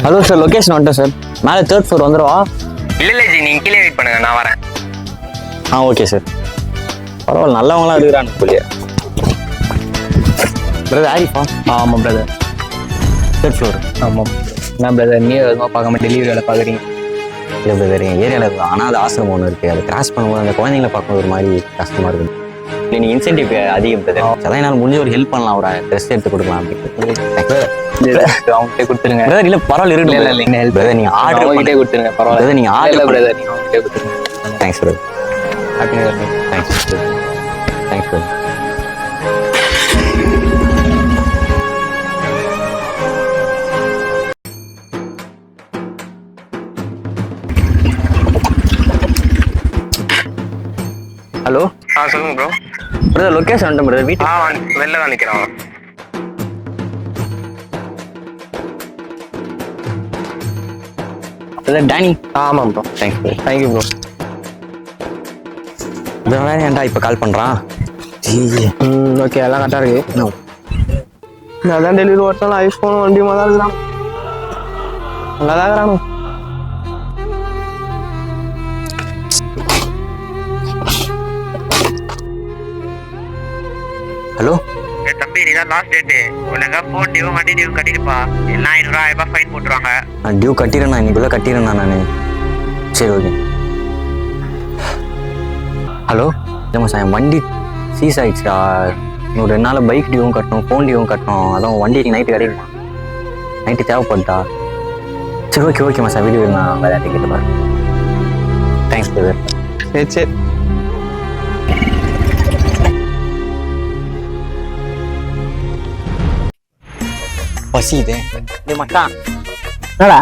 Hello sir, location வந்துட்டேன் sir. மேலே 3rd floor வந்துடுவா? இல்லை ஜி, நீங்கள் கீழே வெயிட் பண்ணுங்க, நான் வரேன். Okay sir. பரவாயில்ல, நல்லவங்களாம் இருக்கிறான்னு சொல்லியே. பிரதர் ஆரிஃபா? ஆமாம் பிரதர். 3rd floor. ஆமாம். என்ன பிரதர், நீ எதுவும் பார்க்காம டெலிவரி வேலை பார்க்குறீங்க? இல்லை பிரதர், என் ஏரியாவில் இருக்கும் அனாதை ஆசிரமம் ஒன்று இருக்குது. அதை கிராஸ் பண்ணும்போது அந்த குழந்தைங்களை பார்க்கும்போது ஒரு மாதிரி கஷ்டமாக இருக்குது. நீங்கள் இன்சென்டிவ் அதிகம் பிரதர். அதான் என்னால் முடிஞ்ச ஒரு ஹெல்ப் பண்ணலாம், ஒரு ட்ரெஸ் எடுத்து கொடுக்கலாம் அப்படின்னு. அவங்ககிட்ட கொடுத்துருங்க. பிரதர் இல்லை பரவாயில்ல, இருக்கு. இல்லை இல்லைங்க ஹெல்ப் பிரதர் நீங்கள் ஆர்டர் அவங்ககிட்டே கொடுத்துருங்க. பரவாயில்ல, நீங்கள் ஆர்டர் பிரதர் நீங்கள் அவங்ககிட்டே கொடுத்துருங்க. Thanks brother. Happy new year. Thanks brother. Thanks brother. Hello. சொல்லுங்க ப்ரோ. பிரதர் லொக்கேஷன் வந்துட்டேன் பிரதர். வீட்டு வெளில தான் நிற்கிறோம். Brother Danny. ஆமாம் bro. Thanks brother. Thank you bro. இவன் வேற ஏன்டா இப்போ கால் பண்ணுறான்? ஓகே, எல்லாம் கரெக்டாக இருக்கு. அதான் டெலிவரி ஓட்டாலும் ஐஃபோன் வண்டியுமா தான் இருக்கிறான். நல்லா தான் இருக்கிறானு. ஹலோ. தம்பி, இதான் லாஸ்ட் டேட்டு. ஒழுங்கா ஃபோன் டியூ வண்டி டியூ கட்டிருப்பா, எல்லாம் 500 1000 ஃபைன் போட்டுருவாங்க. நான் டியூ கட்டிடுறேண்ணா, இன்னைக்குள்ளே கட்டிடுறேண்ணா நான். சரி ஓகே. ஹலோ. இல்லைம்மா சார், என் வண்டி சீஸ் ஆகிடுச்சா. இன்னும் 2 நாள் பைக் டியூவும் கட்டணும், ஃபோன் டியூவும் கட்டணும். அதான் வண்டிக்கு நைட்டு கிடைக்குமா, நைட்டு தேவைப்பட்டா. சரி ஓகே ஓகேம்மா சார், வீடு நான் வேறு டிக்கெட்டு பாருங்க. Thanks brother. சரி சரி. பசிக்குது. டேய் மச்சான், என்னடா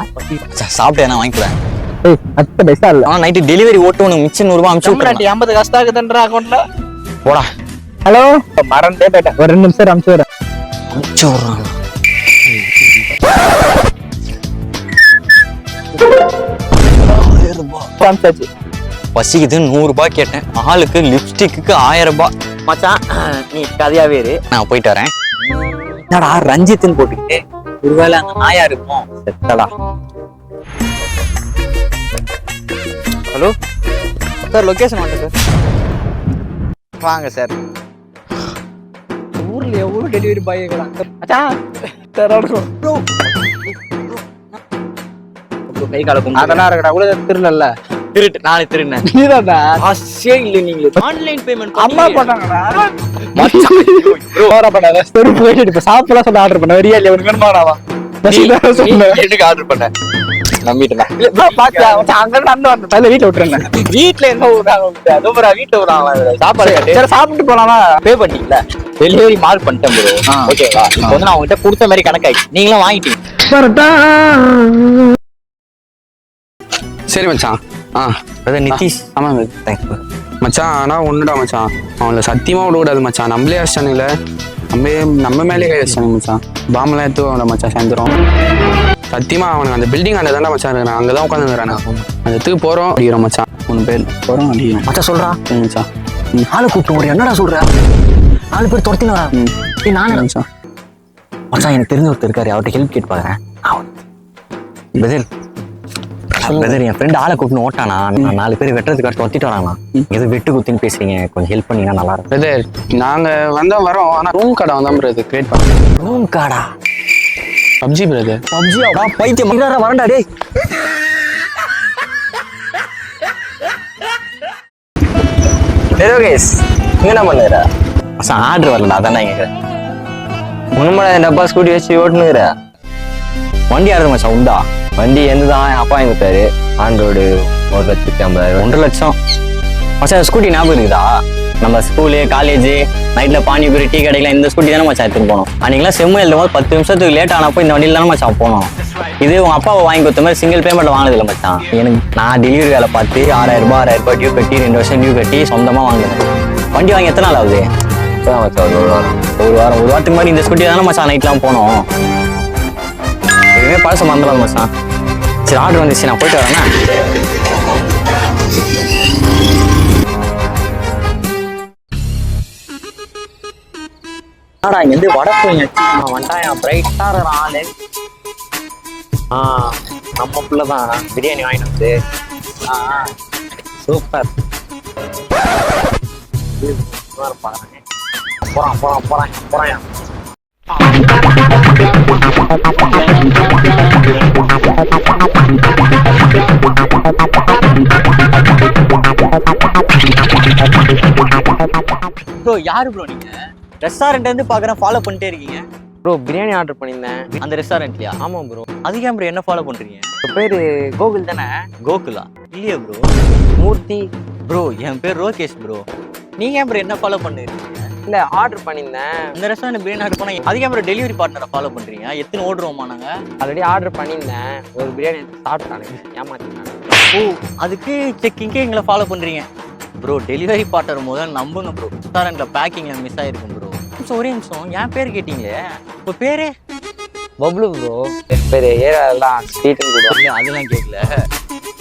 சாப்பிட்டு நான் வாங்கிக்கிறேன். ஏய், 10 பைசா இல்ல. நைட்டு டெலிவரி ஓட்டு உனக்கு மிச்சம் 100 ரூபா அனுப்பிச்சு விட்றேன். 50 காசு ஆகுதுன்ற அக்கௌண்ட்ல. போடா. ஹலோ, மறந்தே போயிட்டேன். ஒரு 2 நிமிஷம் அனுப்பிச்சு விடுறேன். அனுப்பிச்சு விட்றாங்க. அனுப்பிச்சாச்சு. பசிக்குது 100 ரூபாய் கேட்டேன். ஆளுக்கு லிப்ஸ்டிக்கு 1000 ரூபாய். மச்சான் நீ கதையாவே இரு, நான் போயிட்டு வரேன். என்னடா ரஞ்சித்னு போட்டுக்கிட்டு, ஒருவேளை அந்த நாயா இருக்கும். செத்தடா. ஹலோ சார், லொக்கேஷன் வாங்க சார். வாங்க சார். ஊர்ல எவ்வளவு டெலிவரி பாய் மச்சான் தரணும். கை காலம் அதெல்லாம் இருக்கடா. கூட திருடல. திருட்டு நானே திருடினேன். நீதான்டா. ஆசே இல்ல, நீங்க ஆன்லைன் பேமெண்ட் அம்மா போட்டாங்கடா. ப்ரோ பண்ணாத. ஸ்டோரி போயிட்டு இப்ப சாப்பிடலாம் சொல்ல ஆர்டர் பண்ண. வெறியா இல்ல, உனக்கு வேணுமாடாவா? எனக்கு ஆர்டர் பண்ணேன், நம்பிட்டேன். பாத்தியா மச்சான், அங்க நடந்து வந்து பையில வீட்ல விட்டுறேன். வீட்ல என்ன ஊறாங்க? அதுபரா வீட்ல ஊறாங்க. சாப்பாடு சரி சாப்பிட்டு போலாமா? பே பண்ணிட்டீங்களா? டெலிவரி மார்க் பண்ணிட்டேன் ப்ரோ. ஓகேவா? இப்போ வந்து நான் உங்ககிட்ட கொடுத்த மாதிரி கணக்காயிடுச்சு, நீங்களும் வாங்கிட்டீங்க. சரி மச்சான். அதான் நிதிஷ். ஆமாங்க. Thanks bro. மச்சான் ஆனால் ஒன்றுடா மச்சான், அவங்கள சத்தியமாக விடக்கூடாது மச்சான். நம்மளே அடிச்சானுங்களே, நம்ம மேலே கை அடிச்சானுங்க மச்சான். பாம்பெல்லாம் எடுத்து அவங்கள மச்சான் சேர்ந்துடும். சத்தியமாக அவனுக்கு அந்த பில்டிங் அந்த தானே மச்சான் இருக்கிறான், அங்கே தான் உட்காந்துங்கிறானே. அந்த இடத்துக்கு போகிறோம், அடிக்கிறோம் மச்சான். 3 பேர் போகிறோம், அடிக்கிறோம் மச்சான். சொல்கிறா மச்சான். ஆளு கூப்பிட்டு ஒரு என்னடா சொல்ற? 4 பேர் துரத்தினா நானே மச்சான். மச்சான் எனக்கு தெரிஞ்ச ஒருத்தர் இருக்காரு, அவர்கிட்ட ஹெல்ப் கேட்டு பாக்குறேன். பிரதர் பிரதர், என் ஃப்ரெண்ட் ஆளை கூப்பிட்டு ஓட்டானா, 4 பேர் வெட்டுறதுக்காக துரத்திட்டு வராங்களா. எது வெட்டு குத்தின்னு பேசுறீங்க, கொஞ்சம் ஹெல்ப் பண்ணீங்கன்னா நல்லா இருக்கும். பிரதர் நாங்கள் வரோம், ஆனால் ரூம் கார்டை வந்தோம் பிரதர் கிரியேட் பண்ண. ரூம் கார்டா? PUBG brother. பப்ஜியா? பைத்தியம் வரண்டா டேய். ஹலோ கைஸ், நீங்க என்ன பண்ணுற? மச்சான் ஆர்டர் வரலடா, அதான் நான் கேட்குறேன். முன்னமட டப்பா ஸ்கூட்டி வச்சு ஓட்டுனுங்கிற வண்டி ஆர்டர் மச்சான் உண்டா? வண்டி எந்த தான் என் அப்பா வாங்கி கொடுத்தாரு. ஆண்ட்ராய்டு 1,50,000 1.5 லட்சம். மச்சான் ஸ்கூட்டி ஞாபகம் இருக்குதா? நம்ம ஸ்கூலு காலேஜ் நைட்ல பானிபூரி டீ கடைக்கெல்லாம் இந்த ஸ்கூட்டி தானே மச்சான் எடுத்துன்னு போனோம். அன்னைக்கெல்லாம் செம்மு எழுதும் போது 10 நிமிஷத்துக்கு லேட் ஆனப்போ இந்த வண்டியில் தானே மச்சான் போனோம். இது உங்க அப்பாவை வாங்கி கொடுத்த மாதிரி சிங்கிள் பேமெண்ட் வாங்கினது இல்லை மச்சான். எனக்கு நான் டெலிவரி வேலை பார்த்து 6,000 ரூபாய் டியூ கட்டி 2 வருஷம் டியூ கட்டி சொந்தமாக வாங்கினேன். வண்டி வாங்கி எத்தனை நாள் ஆகுது? மச்சான் ஒரு வாரத்துக்கு மாதிரி இந்த ஸ்கூட்டி தானே மச்சான் நைட்லாம் போனோம். எதுவுமே பழசம் மறந்துடாது மச்சான். சரி ஆர்டர் வந்துச்சு, நான் போயிட்டு வரேன்னா. இங்கேருந்து வடக்கு வந்துட்டான், பிரைட்டாக ஆளு. நம்ம புள்ள தான் பிரியாணி வாங்கிட்டு வந்து சூப்பர் போறான் ப்ரோ யாரு ப்ரோ நீங்க ரெஸ்டாரண்ட் இருந்து பாக்குறேன் ஃபாலோ பண்ணிட்டே இருக்கீங்க ப்ரோ பிரியாணி ஆர்டர் பண்ணியிருந்தேன். அந்த ரெஸ்டாரண்ட்லயா? ஆமாம் ப்ரோ. அதுக்கு ஏன் ப்ரோ என்ன ஃபாலோ பண்றீங்க? பேர் கோகுல் தானே? கோகுலா இல்லையா ப்ரோ? மூர்த்தி ப்ரோ என் பேர் ரோகேஷ் ப்ரோ. நீங்க ஏன் ப்ரோ என்ன ஃபாலோ பண்ணுறீங்க? இல்லை ஆர்டர் பண்ணியிருந்தேன். இந்த ரெஸ்டாரண்ட் பிரியாணி ஆர்டர் பண்ணா அதுக்கு ஏன் ப்ரோ டெலிவரி பார்ட்னரை ஃபாலோ பண்றீங்க? எத்தனை ஓடுறோமா நாங்க? ஆல்ரெடி ஆர்டர் பண்ணியிருந்தேன். ஒரு பிரியாணி சாப்பிட்டானு ஏமாத்தினாங்க. ஓ அதுக்கு செக்கிங்கே எங்களை ஃபாலோ பண்றீங்க ப்ரோ. டெலிவரி பார்ட்னர் முதல்ல நம்புங்க ப்ரோ. ரெஸ்டாரண்ட்ல பேக்கிங்ல மிஸ் ஆயிருக்கும் ப்ரோ. ஒரே நிமிஷம் என் பேர் கேட்டீங்களே, இப்போ பேரு பப்ளு ப்ரோ. என் பேர் ஏறாலாம் ஸ்வீட்டுன்னு கூட அதெல்லாம் கேட்கல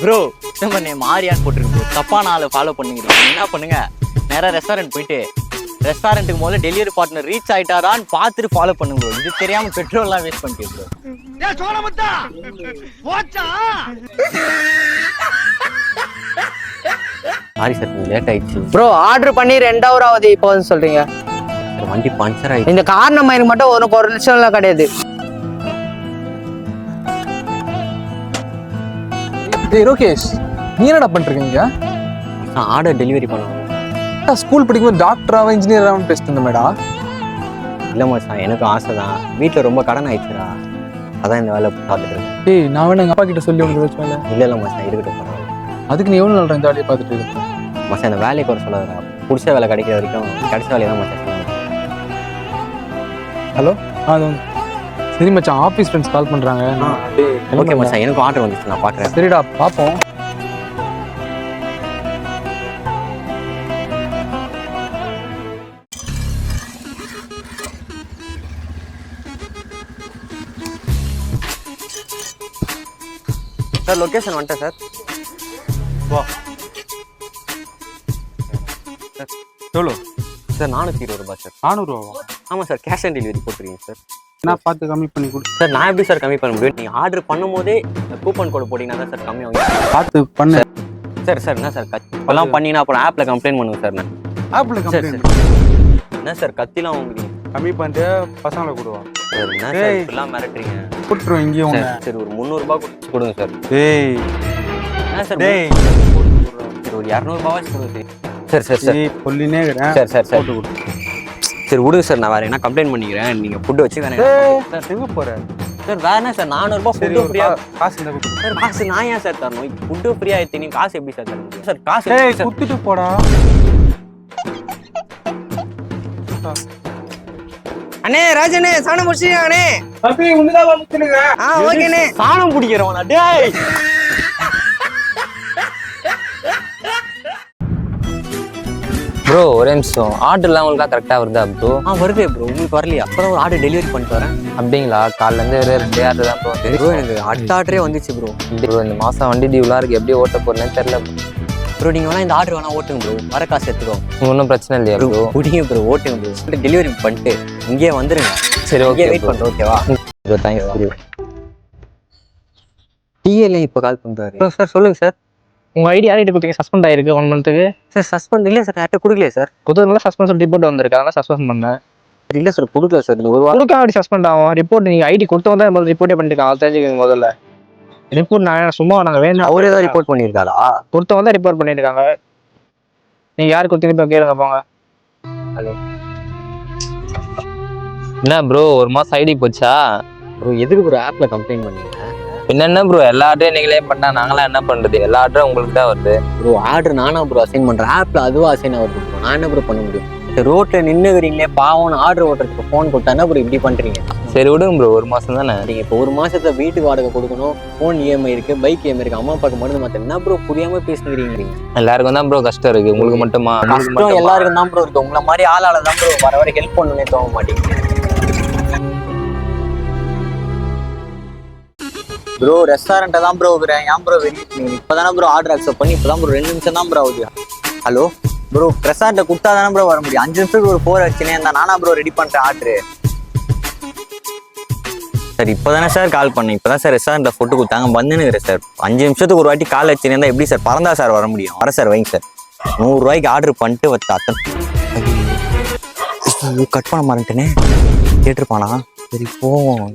ப்ரோ. சிஸ்டம்பர் நேம் ஆரியான்னு போட்டிருக்கு ப்ரோ. தப்பான ஆளை ஃபாலோ பண்ணிக்கிறீங்க. என்ன பண்ணுங்க, நேராக ரெஸ்டாரண்ட் போயிட்டு ரெஸ்டாரண்ட்டுக்கு முதல்ல டெலிவரி பார்ட்னர் ரீச் ஆயிட்டாரான்னு பார்த்துட்டு ஃபாலோ பண்ணுங்க ப்ரோ. இது தெரியாம பெட்ரோல்லாம் வேஸ்ட் பண்ணிட்டு ப்ரோ. சாரி சார், லேட் ஆயிடுச்சு. ப்ரோ ஆர்டர் பண்ணி 2 hour ஆகுது இப்போ வந்து சொல்றீங்க. வண்டி பஞ்சர் ஆயிடுச்சு. இந்த காரணம் எனக்கு மட்டும் ஒரு நிமிஷம்லாம் கிடையாது. ஏய் ரோகேஷ், நீ என்னடா பண்ணிருக்கீங்க? நான் ஆர்டர் டெலிவரி பண்ணுவேன். ஸ்கூல் படிக்கும்போது டாக்டராக இன்ஜினியராகவும் பேசிட்டு இருந்தேன்டா. இல்லை மச்சான், எனக்கும் ஆசை தான். வீட்டில் ரொம்ப கடன் ஆயிடுச்சுடா, அதான் இந்த வேலை பார்த்துட்டு இருக்கேன். ஏய் நான் வேணா எங்கள் அப்பா கிட்ட சொல்லி உனக்கு வச்சு வேலை. இல்லை மச்சான், இருக்கட்டும் பரவாயில்ல. அதுக்கு நீ எவ்வளோ நாள் இந்த வேலையை பார்த்துட்டு இருக்க? மச்சான் இந்த வேலைக்கு ஒரு சொல்லாதடா. பிடிச்ச வேலை கிடைக்கிற வரைக்கும் கிடைச்ச வேலையை தான் மச்சான் செய்யணும். ஹலோ அது சரி மச்சான், ஆஃபீஸ் ஃப்ரெண்ட்ஸ் கால் பண்ணுறாங்க. ஓகே மச்சான், எனக்கும் ஆர்டர் வந்துச்சு, நான் பார்க்குறேன். சரிடா பார்ப்போம். சார் லொக்கேஷன் வந்துட்டேன் சார். வா எவ்வளோ சார்? 420 ரூபாய் சார். 400 ரூபாவா? ஆமாம் சார், கேஷ் ஆன் டெலிவரி போட்டுருக்கீங்க சார். நான் பார்த்து கம்மி பண்ணி கொடு சார். நான் எப்படி சார் கம்மி பண்ண முடியும்? நீங்கள் ஆர்டர் பண்ணும் போதே கூப்பன் கோடு போட்டிங்கன்னா தான் சார் கம்மி ஆகும். பார்த்து பண்ண. சார் சார் என்ன சார் இப்போலாம் பண்ணிங்கன்னா அப்புறம் ஆப்பில் கம்ப்ளைண்ட் பண்ணுங்க சார். நான் ஆப்பில் சார் கம்மி என்ன சார் கத்திலாம் வாங்குறீங்க? கம்மி பண்ணிட்டு பசங்களை கொடுவா. சார் என்ன சார் இப்படிலாம் மிரட்டுறீங்க? கொடுத்துருவோம் இங்கேயும். சரி ஒரு 300 ரூபாய் கொடுங்க சார். டேய் என்ன சார் சரி ஒரு 200 ரூபாய் கொடுங்க சார். சார் சார் சொல்லினே இருக்கிறேன். சார் சார் சார் சரி விடுங்க சார், நான் வேற என்ன கம்ப்ளைண்ட் பண்ணிக்கிறேன். நீங்க ஃபுட்டு வச்சு வேணா நான் செய்ய போறேன் சார். வேற என்ன சார் 400 ரூபாய் ஃபுட்டு ஃப்ரீயா? காசு இந்த கொடுத்து. சார் காசு நான் ஏன் சார் தரணும்? ஃபுட்டு ஃப்ரீயா ஆயிடுச்சு, நீங்க காசு எப்படி சார் தரணும்? சார் காசு சார் குத்துட்டு போடா. அண்ணே ராஜனே சாணம் முடிச்சிங்க அண்ணே. தம்பி உன்னதான் வந்துருங்க. ஓகேண்ணே. சாணம் பிடிக்கிறவனா? டேய் ப்ரோ ஒரே நிமிஷம், ஆர்டர்லாம் உங்களுக்கு கரெக்டாக வருதா ப்ரோ? வருதே ப்ரோ. உங்களுக்கு வரலையா? அப்போ ஒரு ஆர்டர் டெலிவரி பண்ணிட்டு வரேன். அப்படிங்களா? காலையிலேருந்து 2 ஆர்டர் தான் ப்ரோ. ப்ரோ எனக்கு அடுத்த ஆர்டரே வந்துச்சு ப்ரோ. ப்ரோ இந்த மாதம் வண்டி டியூலாம் இருக்குது, எப்படி ஓட்ட போகிறேன்னு தெரியல ப்ரோ. நீங்கள் வேணா இந்த ஆர்டர் வேணா ஓட்டுங்க ப்ரோ. வர காசு எடுத்துக்கோங்க. ஒன்றும் பிரச்சனை இல்லையா ப்ரோ? குடிங்க ப்ரோ, ஓட்டுங்க ப்ரோ. டெலிவரி பண்ணிட்டு இங்கேயே வந்துருங்க. சரி ஓகே வெயிட் பண்ணுறோம். ஓகேவா ப்ரோ? தேங்க்யூ. டிஎல்ஏ இப்போ கால் பண்ணுறாரு. சார் சொல்லுங்கள் சார். உங்க ஐடி யார்கிட்ட கொடுத்தீங்க? சஸ்பெண்ட் ஆயிருக்கு 1 monthக்கு. சார் சஸ்பெண்ட் இல்லை சார், யார்கிட்ட கொடுக்கலையே சார். புதுல சஸ்பென்ஷன் ரிப்போர்ட் வந்திருக்கு, அதனால சஸ்பெண்ட் பண்ணேன். இல்லை சார் கொடுக்கல சார். இந்த ஒரு வாரம் கொடுக்க அப்படி சஸ்பெண்ட் ஆகும். ரிப்போர்ட் நீங்க ஐடி கொடுத்து வந்தா முதல்ல ரிப்போர்ட்டே பண்ணிருக்காங்க. அது தெரிஞ்சுக்கங்க முதல்ல. ரிப்போர்ட் நான் சும்மா நாங்க வேணும் அவரே தான் ரிப்போர்ட் பண்ணியிருக்காரா? கொடுத்து வந்தா ரிப்போர்ட் பண்ணிருக்காங்க. நீங்க யாரு கொடுத்தீங்க இப்போ கேளுங்க போங்க. என்ன ப்ரோ ஒரு மாதம் ஐடி போச்சா? ப்ரோ எதுக்கு ப்ரோ ஆப்பில் கம்ப்ளைண்ட் பண்ணீங்க? என்ன ப்ரோ எல்லா ஆர்டரையும் நீங்களே பண்ணா நாங்களாம் என்ன பண்றது? எல்லா ஆர்டரும் உங்களுக்கு தான் வருது. ப்ரோ ஆர்டர் நானா ப்ரோ அசைன் பண்றேன். ஆப்ல அதுவா அசைன் ஆகுது ப்ரோ. நான் என்ன ப்ரோ பண்ண முடியும்? ரோட்ல நின்னுகிறீங்களே பாவம், ஆர்டர் ஓட்டுறதுக்கு ஃபோன் கொடுத்தா ப்ரோ இப்படி பண்றீங்க? சரி விடுங்க ப்ரோ, ஒரு மாதம் தானே. நீங்க இப்போ ஒரு மாசத்துல வீட்டுக்கு வாடகை கொடுக்கணும், ஃபோன் இஎம்ஐ இருக்கு, பைக் இஎம்ஐ இருக்கு, அம்மா அப்பாவுக்கு மருந்து மாத்த. என்ன ப்ரோ புரியாம பேசுகிறீங்க? எல்லாருக்கும் தான் ப்ரோ கஷ்டம் இருக்கு, உங்களுக்கு மட்டுமா? கஷ்டம் எல்லாருக்கும் தான் ப்ரோ இருக்கு. உங்களை மாதிரி ஆளால தான் ப்ரோ வர வர ஹெல்ப் பண்ணணும்னே தோண மாட்டேங்குது ப்ரோ. ரெஸ்டாரண்ட்டை தான் ப்ரோ இருக்கிறேன். ஏன் ப்ரோ வெளியே இப்போதானே ப்ரோ ஆர்டர் அக்செப்ட் பண்ணி இப்போதான் ப்ரோ 2 நிமிஷம் தான் ப்ரோ ஆகுது. ஹலோ ப்ரோ, ரெஸ்டாரண்ட்டை கொடுத்தா தானே ப்ரோ வர முடியும். 5 நிமிஷத்துக்கு ஒரு 4 அடிச்சுனே இருந்தா நானா ப்ரோ ரெடி பண்ணுறேன் ஆர்டரு. சார் இப்போதானே சார் கால் பண்ணேன். இப்போதான் சார் ரெஸ்டாரண்ட்டில் ஃபுட்டு கொடுத்தாங்க வந்துன்னு சார். 5 நிமிஷத்துக்கு ஒரு வாட்டி கால் வச்சுருந்தா எப்படி சார் பறந்தா சார் வர முடியும்? வர சார் வைங்க சார். 100 ரூபாய்க்கு ஆர்டர் பண்ணிட்டு அத்தனை கட் பண்ண மாட்டேனே கேட்டிருப்பானா? சரி போவோம்.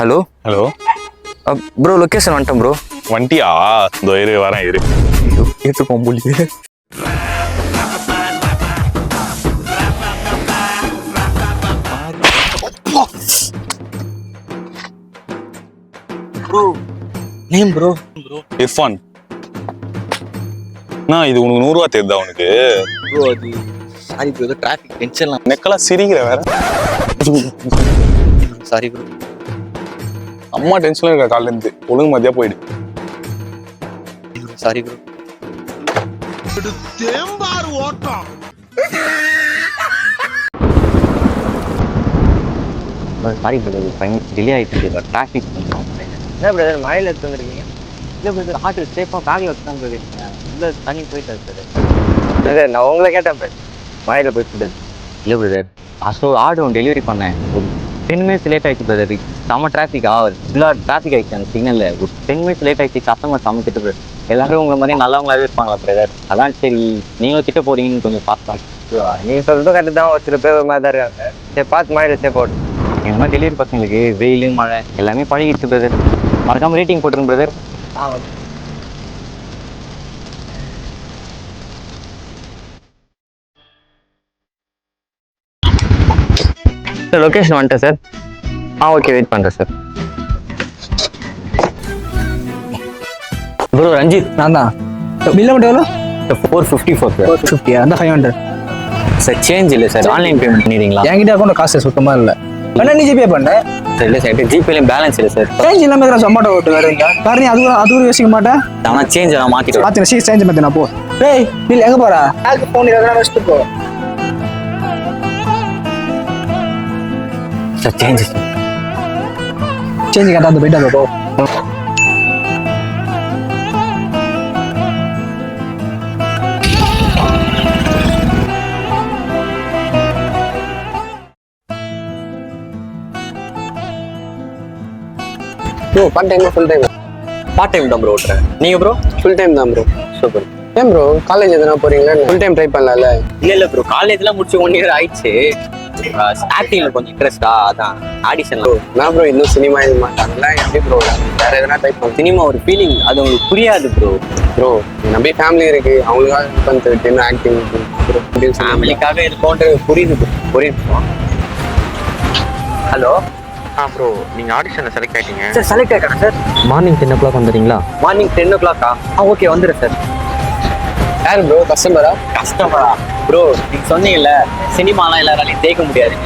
ஹலோ ஹலோ ப்ரோ, லொக்கேஷன் வந்துட்டேன் ப்ரோ. வண்டியா? இதோ வரேன் இரு. கேட்டிருப்போம் புள்ளி. Bro name bro. இர்ஃபான். நான் இது உனக்கு 100 ரூபா தெரியுதா உனக்கு? ப்ரோ அது சாரி ப்ரோ, டிராஃபிக் டென்ஷன்லாம். நெக்கெல்லாம் சிரிக்கிற வேற. Sorry bro. அம்மா டென்ஷன்ல இருக்கா காலைல இருந்து. ஒழுங்கு மதியா போயிடு. Sorry bro. Sorry bro, delay ஆகிட்டு டிராஃபிக். என்ன பிரதர் மழையில் எடுத்து வந்துருக்கீங்க? இல்லை பிரதர், ஆட்டோ சேஃபாக பேக்கில் வச்சு தான் போயிருக்கீங்க. இல்லை தண்ணி போயிட்டாரு சார். பிரதர் நான் உங்களை கேட்டேன் பிரதர், மழையில் போயிட்டு. இல்லை பிரதர், ஆர்டர் ஒன்று டெலிவரி பண்ணேன். ஒரு 10 மினிட்ஸ் லேட் ஆகிடுச்சு பிரதர். செம்ம டிராஃபிக் ஃபுல்லாக டிராஃபிக் ஆகிடுச்சு அந்த சிக்னலில். ஒரு 10 மினிட்ஸ் லேட் ஆகிடுச்சு. கஸ்டமர் செம்ம திட்டு பிரதர். எல்லாரும் உங்களை மாதிரி நல்லவங்களாவே இருப்பாங்களா பிரதர்? அதான் சரி நீங்களும் திட்ட போறீங்கன்னு கொஞ்சம் பார்த்து. நீங்கள் சொல்கிறதும் கரெக்டு தான். ஒரு சில பேர் ஒரு மாதிரி தான் இருக்காங்க. சரி பார்த்து மழையில் சேஃப் போட்டு. எங்கள் மாதிரி டெலிவரி பசங்களுக்கு வெயில் மழை எல்லாமே பழகிடுச்சு பிரதர். மறக்காம ரேட்டிங் போட்டுருங்க பிரதர். சார் லொக்கேஷன் வந்துட்டேன் சார். ஓகே வெயிட் பண்ணுறேன் சார். ப்ரோ ரஞ்சித். நான் தான். பில்ல மட்டும் எவ்வளோ? 454 சார். 450 அந்த 500 சார். சேஞ்ச் இல்லை சார், ஆன்லைன் பேமெண்ட் பண்ணிடுறீங்களா? என்கிட்ட அக்கௌண்ட் காசு சுத்தமாக இல்லை. வேணா நீ ஜிபே பண்ண. சார் இல்லை சார், ஜிபேலையும் பேலன்ஸ் இல்லை சார். சேஞ்ச் இல்லாமல் இருக்கிற சொமாட்டோ ஓட்டு வரீங்க பாரு. நீ அது ஒரு யோசிக்க மாட்டேன். ஆனால் சேஞ்ச் நான் மாற்றிட்டு பார்த்து சேஞ்ச் மாற்றி நான் போ. டேய் பில் எங்கே போகிறா? யாருக்கு ஃபோன் எதனா வச்சுட்டு போ. சார் சேஞ்ச் சேஞ்ச் கேட்டால் அந்த போயிட்டு போ. Bro part time full time? Part time தான் ப்ரோ ஓட்டுறேன். நீங்கள் ப்ரோ? ஃபுல் டைம் தான் ப்ரோ. சூப்பர். ஏன் ப்ரோ காலேஜ் எதனா போறீங்களா? ஃபுல் டைம் ட்ரை பண்ணலாம்ல? இல்லை ப்ரோ, காலேஜ்லாம் முடிச்சு 1 இயர் ஆயிடுச்சு. ஆக்டிங்ல கொஞ்சம் இன்ட்ரெஸ்டா, அதான் ஆடிஷன்ல. நான் ப்ரோ இன்னும் சினிமா இது மாட்டாங்களா எப்படி ப்ரோ? வேற எதனா ட்ரை பண்ண. சினிமா ஒரு ஃபீலிங், அது உங்களுக்கு புரியாது ப்ரோ. ப்ரோ நம்பி ஃபேமிலி இருக்கு, அவங்களுக்காக பண்ணிட்டு இன்னும் ஆக்டிங் ஃபேமிலிக்காக இருக்கோன்றது புரியுது bro. புரியுது. ஹலோ ப்ரோ நீங்கள் ஆடிஷனில் செலக்ட் ஆகிட்டீங்க. சார், செலக்ட் ஆகிட்டேன் சார். மார்னிங் 10 o'clock வந்துடுறீங்களா? மார்னிங் 10 o'clock ஓகே வந்துடுறேன் சார். யார் ப்ரோ? கஸ்டமரா? கஸ்டமரா ப்ரோ? நீங்கள் சொன்னீங்கல்ல சினிமாலாம் எல்லாராலையும் தேக்க முடியாது.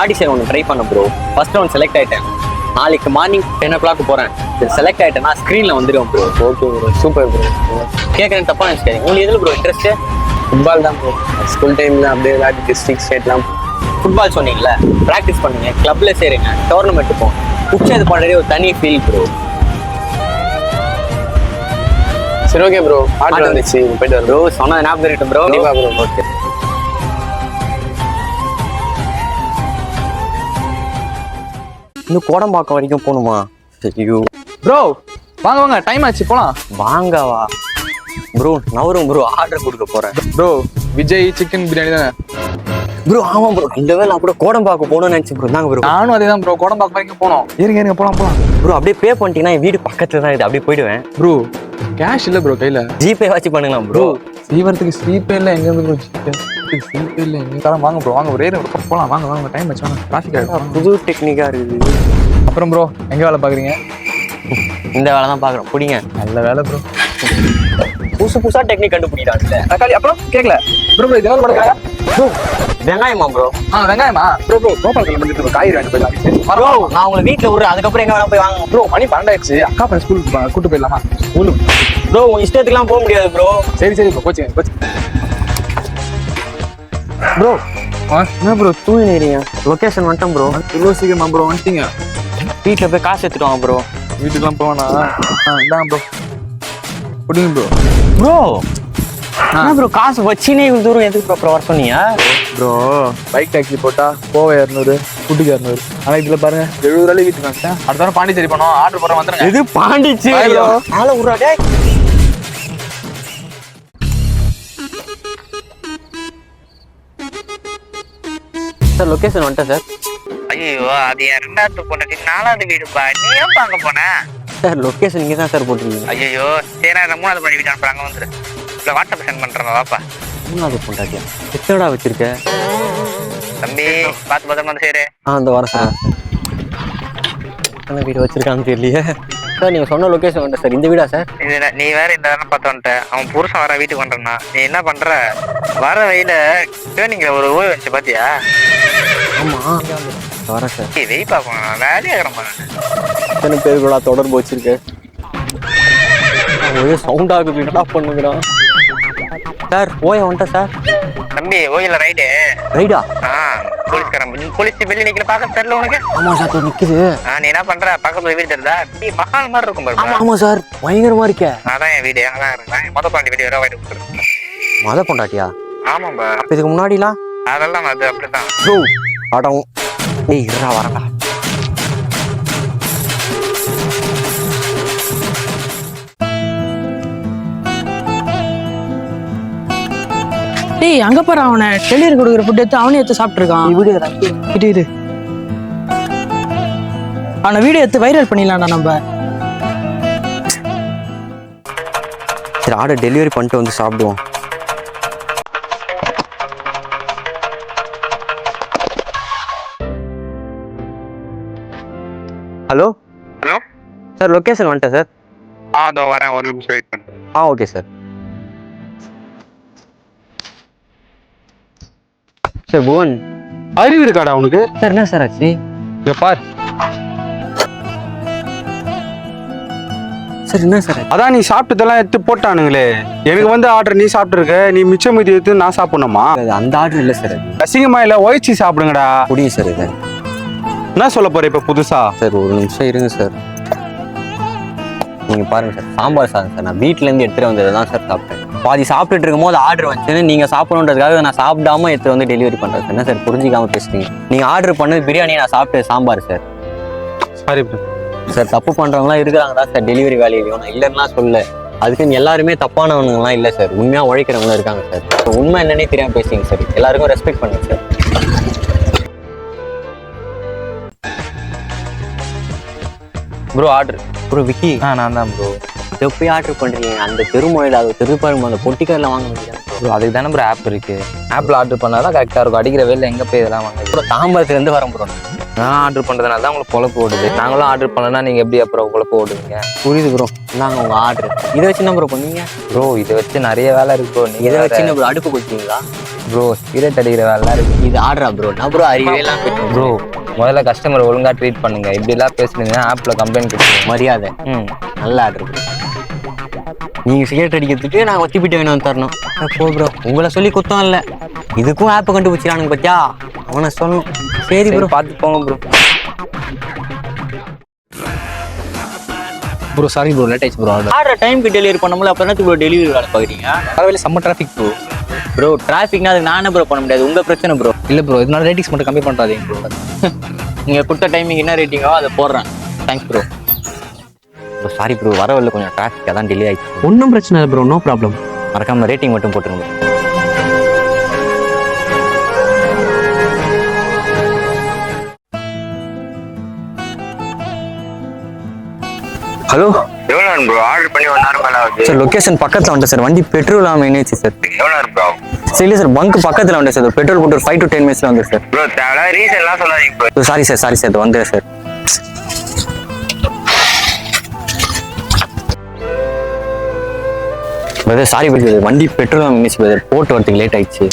ஆடிஷன் ஒன்று ட்ரை பண்ண ப்ரோ. ஃபர்ஸ்ட் ரவுண்ட் செலக்ட் ஆகிட்டேன். நாளைக்கு மார்னிங் 10 o'clock போகிறேன். செலக்ட் ஆகிட்டேன்னா ஸ்க்ரீனில் வந்துடுவோம் bro. Okay bro, super bro. கேட்குறேன் தப்பா நினச்சிக்காதீங்க. உங்களுக்கு எதில் ப்ரோ இன்ட்ரெஸ்ட்டு? ஃபுட்பால் தான் ப்ரோ. ஸ்கூல் டைமில் அப்படியே விளையாடி டிஸ்ட்ரிக்ட் ஸ்டேட்லாம். ஃபுட்பால் சொன்னீங்கல்ல, ப்ராக்டிஸ் பண்ணுங்க, கிளப்ல சேருங்க, டோர்னமெண்ட் போகும். உச்சது பண்ணுறதே ஒரு தனி ஃபீல் ப்ரோ. சரி ஓகே ப்ரோ, ஆர்டர் வந்துச்சு போயிட்டு வரோம் ப்ரோ. சொன்னது ஞாபகம் இருக்கட்டும் ப்ரோ. கண்டிப்பா ப்ரோ. ஓகே. இன்னும் கோடம்பாக்கம் வரைக்கும் போகணுமா? ஐயோ ப்ரோ வாங்க வாங்க, டைம் ஆச்சு போலாம். வாங்கவா ப்ரோ? நவரும் ப்ரோ, ஆர்டர் கொடுக்க போறேன் ப்ரோ. விஜய் சிக்கன் பிரியாணி தானே ப்ரோ? ஆமா ப்ரோ, இந்த வேலை நான் கூட கோடம்பாக்கம் போகணும்னு நினைச்சேன் ப்ரோ. நாங்க ப்ரோ நானும் அதே தான் ப்ரோ. கோடம்பாக்கம் வரைக்கும் போனோம். இருங்க போலாம் போலாம் ப்ரோ. அப்படியே பே பண்ணிட்டீங்கன்னா என் வீடு பக்கத்துல தான் இது, அப்படியே போயிடுவேன் ப்ரோ. கேஷ் இல்லை ப்ரோ கையில. ஜிபே வாட்சி பண்ணுங்களா ப்ரோ? சீவரத்துக்கு ஸ்லீப்பே இல்லை. எங்க இருந்து ப்ரோ ஸ்லீப்பே இல்லை? எங்க தரம் வாங்க ப்ரோ. வாங்க ஒரே போலாம். வாங்க வாங்க, டைம் ஆச்சு. வாங்க, டிராஃபிக் ஆகிடும். புது டெக்னிக்கா இருக்குது. அப்புறம் ப்ரோ எங்க வேலை பாக்குறீங்க? இந்த வேலை தான் பாக்குறோம். பிடிங்க. நல்ல வேலை ப்ரோ. புதுசா டெக்னிக் கண்டுபிடிக்கிறாங்க. தக்காளி அப்புறம் கேட்கல ப்ரோ. ப்ரோ இதெல்லாம் பண்ணுங்க ப்ரோ. வெங்காயமா ப்ரோ? வெங்காயமா ப்ரோ? கோபால் கல் பண்ணிட்டு காய்கறி வாங்கிட்டு போயிடலாம் ப்ரோ. நான் உங்களை வீட்டுல விடுறேன், அதுக்கப்புறம் எங்க வேணா போய் வாங்க ப்ரோ. மணி 12 ஆயிடுச்சு. அக்கா பையன் ஸ்கூலுக்கு கூட்டு போயிடலாமா? ஸ்கூலுக்கு ப்ரோ. உங்க இஷ்டத்துக்குலாம் போக முடியாது ப்ரோ. சரி ப்ரோ, கோச்சிங்க ப்ரோ. என்ன ப்ரோ தூங்கினீங்க? லொகேஷன் வந்துட்டேன் ப்ரோ. இவ்வளோ சீக்கிரமா ப்ரோ வந்துட்டீங்க? வீட்டுல போய் காசு எடுத்துட்டு வாங்க ப்ரோ. வீட்டுக்குலாம் போவேனா? இந்தாங்க ப்ரோ, குடிங்க ப்ரோ. ப்ரோ என்ன ப்ரோ காசு வச்சுனே இவ்வளவு தூரம் எதுக்கு ப்ரோ வர சொன்னீங்க? ப்ரோ பைக் டாக்ஸி போட்டா போவ 200, வீட்டுக்கு இரநூறு. ஆனா இதுல பாருங்க 70 ரூபாய் வீட்டுக்கு வந்துட்டேன். அடுத்த வாரம் பாண்டிச்சேரி போனோம், ஆர்டர் போற வந்துருங்க. இது பாண்டிச்சேரி ஆள உருடா. சார் லொகேஷன் வந்துட்டேன் சார். ஐயோ அது என் 2வது பொண்டாட்டி 4வது வீடுப்பா. நீ ஏன் அங்க போன? சார் லொகேஷன் இங்கே தான் சார் போட்டிருக்கீங்க. ஐயோ சரி நான் 3வது பொண்டாட்டி வீட்டு அனுப்புறாங்க வந்துரு. இல்லை வாட்ஸ்அப் சென்ட் பண்றேன் வாப்பா. 3வது பொண்டாட்டியா? எத்தனடா வச்சிருக்க? தம்பி பார்த்து பத்திரமா வந்து சேரு. அந்த வரேன் சார். எத்தனை வீடு வச்சிருக்கான்னு தெரியலையே சார். நீங்க சொன்ன லொகேஷன் வந்துட்டேன் சார். இந்த வீடா சார்? இது நீ வேற இந்த இடம் பார்த்து வந்துட்ட. அவன் புருஷன் வர வீட்டுக்கு வந்துட்டான்னா நீ என்ன பண்ற? வர வழியில டேர்னிங்ல ஒரு ஓய்வு வந்துச்சு பாத்தியா? ஆமா வரேன் சார். வெய் பார்க்கணும், வேலையா இருக்கிறேன். எத்தனை பேர் கூட தொடர்பு வச்சிருக்கேன். ஒரே சவுண்ட் ஆகுது, என்னடா பண்ணுங்கிறான் சார். ஓய வந்துட்டேன் சார். தம்பி ஓயில ரைடு ரைடா? போலீஸ்காரன் போலீஸ் வெளியே நிக்கல பார்க்க தெரியல உனக்கு? ஆமா சார் நிக்குது. நீ என்ன பண்ற? பக்கத்துல வீடு தெரியுதா? நீ மகால் மாதிரி இருக்கும் பாரு. ஆமா சார் பயங்கரமா இருக்கே. அதான் என் வீடு அங்கதான் இருக்கேன். பாண்டி வீடு வேற வாங்கிட்டு கொடுத்துருக்கேன். மத பொண்டாட்டியா? ஆமாம்பா. இதுக்கு முன்னாடிலாம் அதெல்லாம் அது அப்படிதான். Bro Adam. ஏய் இருடா வரடா. டேய் அங்க பாரு, அவனை டெலிவரி கொடுக்குற ஃபுட் எடுத்து அவனே எடுத்து சாப்பிட்டுருக்கான். இரு அவனை வீடியோ எடுத்து வைரல் பண்ணிடலாம்டா நம்ம. சரி ஆர்டர் டெலிவரி பண்ணிட்டு வந்து சாப்பிடுவோம். ஹலோ ஹலோ சார் லொகேஷன் வந்துட்டேன் சார். அதோ வரேன், ஒரு நிமிஷம் வெயிட் பண்ணு. Okay sir. சார் புவன் அறிவு இருக்காடா உனக்கு? சார் என்ன சார் ஆச்சு? இங்க பார். சார் என்ன சார்? அதான் நீ சாப்பிட்டதெல்லாம் எடுத்து போட்டானுங்களே. எனக்கு வந்து ஆர்டர் நீ சாப்பிட்டுருக்க, நீ மிச்சம் மீதி எடுத்து நான் சாப்பிடணுமா? அந்த ஆர்டர் இல்லை சார். அசிங்கமா இல்லை, ஒயிச்சி சாப்பிடுங்கடா. புரியும் சார். இது என்ன சொல்ல போற இப்ப புதுசா? சார் ஒரு நிமிஷம் இருங்க சார். நீங்க பாருங்க சார், சாம்பார் சாதம் சார். நான் வீட்டுல இருந்து எடுத்துட்டு வந்தது தான் சார் சாப்பிட்டேன். பாதி சாப்பிட்டுட்டு இருக்கும் போது ஆர்டர் வந்துச்சு. நீங்க சாப்பிடணுன்றதுக்காக நான் சாப்பிடாம எடுத்து வந்து டெலிவரி பண்றேன் சார். என்ன சார் புரிஞ்சிக்காம பேசுறீங்க? நீங்க ஆர்டர் பண்ணது பிரியாணி, நான் சாப்பிட்டது சாம்பார் சார். Sorry sir. தப்பு பண்றவங்களாம் இருக்கிறாங்க தான் சார் டெலிவரி வேலையிலையும். நான் இல்லைன்னா சொல்ல. அதுக்குன்னு எல்லாருமே தப்பானவனுங்கலாம் இல்லை சார். உண்மையா உழைக்கிறவங்களும் இருக்காங்க சார். உண்மை என்னன்னே தெரியாம பேசுறீங்க சார். எல்லாருக்கும் ரெஸ்பெக்ட் பண்ணுங்க sir. Bro order. Bro Vicky. நான் தான் ப்ரோ. இதை போய் ஆர்டர் பண்றீங்க? அந்த தெருமுறையில் அது திருப்பாருமா அந்த பொட்டிக்காரில் வாங்க முடியாது ப்ரோ. அதுக்கு தானே ப்ரோ ஆப் இருக்கு. ஆப்ல ஆர்டர் பண்ணாதான் கரெக்டா இருக்கும். அடிக்கிற வேலை எங்க போய் இதெல்லாம் வாங்க ப்ரோ? தாம்பரத்துலேருந்து வரேன் ப்ரோ. நான் ஆர்டர் பண்றதுனால தான் உங்களுக்கு பொழப்பு ஓடுது. நாங்களும் ஆர்டர் பண்ணனா நீங்க எப்படி அப்புறம் பொழப்பு ஓடுவீங்க? புரியுது ப்ரோ. நாங்கள் உங்கள் ஆர்டர் இதை வச்சு என்ன ப்ரோ பண்ணுவீங்க? ப்ரோ இதை வச்சு நிறைய வேலை இருக்கு ப்ரோ. இதை வச்சு என்ன ப்ரோ அடுப்பு கொடுத்தீங்களா ப்ரோ? சிகரெட் அடிக்கிற வேலை இருக்கு. இது ஆர்டரா ப்ரோ? நான் ப்ரோ அறிவே எல்லாம் ப்ரோ முதல்ல கஸ்டமர் ஒழுங்கா ட்ரீட் பண்ணுங்க. இப்படி எல்லாம் பேசுனீங்கன்னா ஆப்ல கம்ப்ளைண்ட் கொடுத்துருவோம். மரியாதை. நல்ல ஆர்டர் ப்ரோ. நீங்கள் சிகரெட் அடிக்கிறதுக்கு நான் ஒத்திப்பிட்டு வேணும் தரணும். போ ப்ரோ. உங்களை சொல்லி குத்தம் இல்லை. இதுக்கும் ஆப்பை கண்டுபிடிச்சிடானுங்க பார்த்தியா? அவனை சொல்லணும். சரி ப்ரோ பார்த்து போங்க bro. Bro sorry bro, late ஆயிடுச்சு ப்ரோ. ஆர்டர் டைமுக்கு டெலிவரி பண்ணும்போது அப்போ என்ன ப்ரோ டெலிவரி வேலை பார்க்குறீங்க? பரவாயில்ல, செம்ம டிராஃபிக் ப்ரோ. ப்ரோ டிராஃபிக்னா அதுக்கு நான் என்ன ப்ரோ பண்ண முடியாது? உங்கள் பிரச்சனை ப்ரோ. இல்லை ப்ரோ, இதனால ரேட்டிங்ஸ் மட்டும் கம்மி பண்ணுறாதீங்க ப்ரோ. நீங்கள் கொடுத்த டைமிங் என்ன ரேட்டிங்கோ அதை போடுறேன். Thanks bro. Bro sorry bro, வரவில்லை கொஞ்சம் டிராஃபிக் அதான் டிலே ஆயிடுச்சு. ஒன்றும் பிரச்சனை இல்லை ப்ரோ, நோ ப்ராப்ளம். மறக்காம ரேட்டிங் மட்டும் போட்டுருங்க. ஹலோ எவ்வளோ ப்ரோ? ஆர்டர் பண்ணி 1 hour மேலே ஆகுது சார். லொகேஷன் பக்கத்தில் வந்துட்டு சார். வண்டி பெட்ரோல் இல்லாமல் என்னச்சு சார்? எவ்வளோ ப்ரோ? சரி இல்லை சார், பங்க் பக்கத்தில் வந்துட்டு சார். பெட்ரோல் போட்டு ஒரு 5 to 10 minutes வந்து சார். ப்ரோ தேவை ரீசன் எல்லாம் சொல்லாதீங்க bro. Sorry sir, sorry sir, வந்துடுறேன் சார். பிரதர் சாரி பிரதர், வண்டி பெட்ரோல் மினிச்சு பிரதர், போட்டு வரதுக்கு லேட் ஆயிடுச்சு.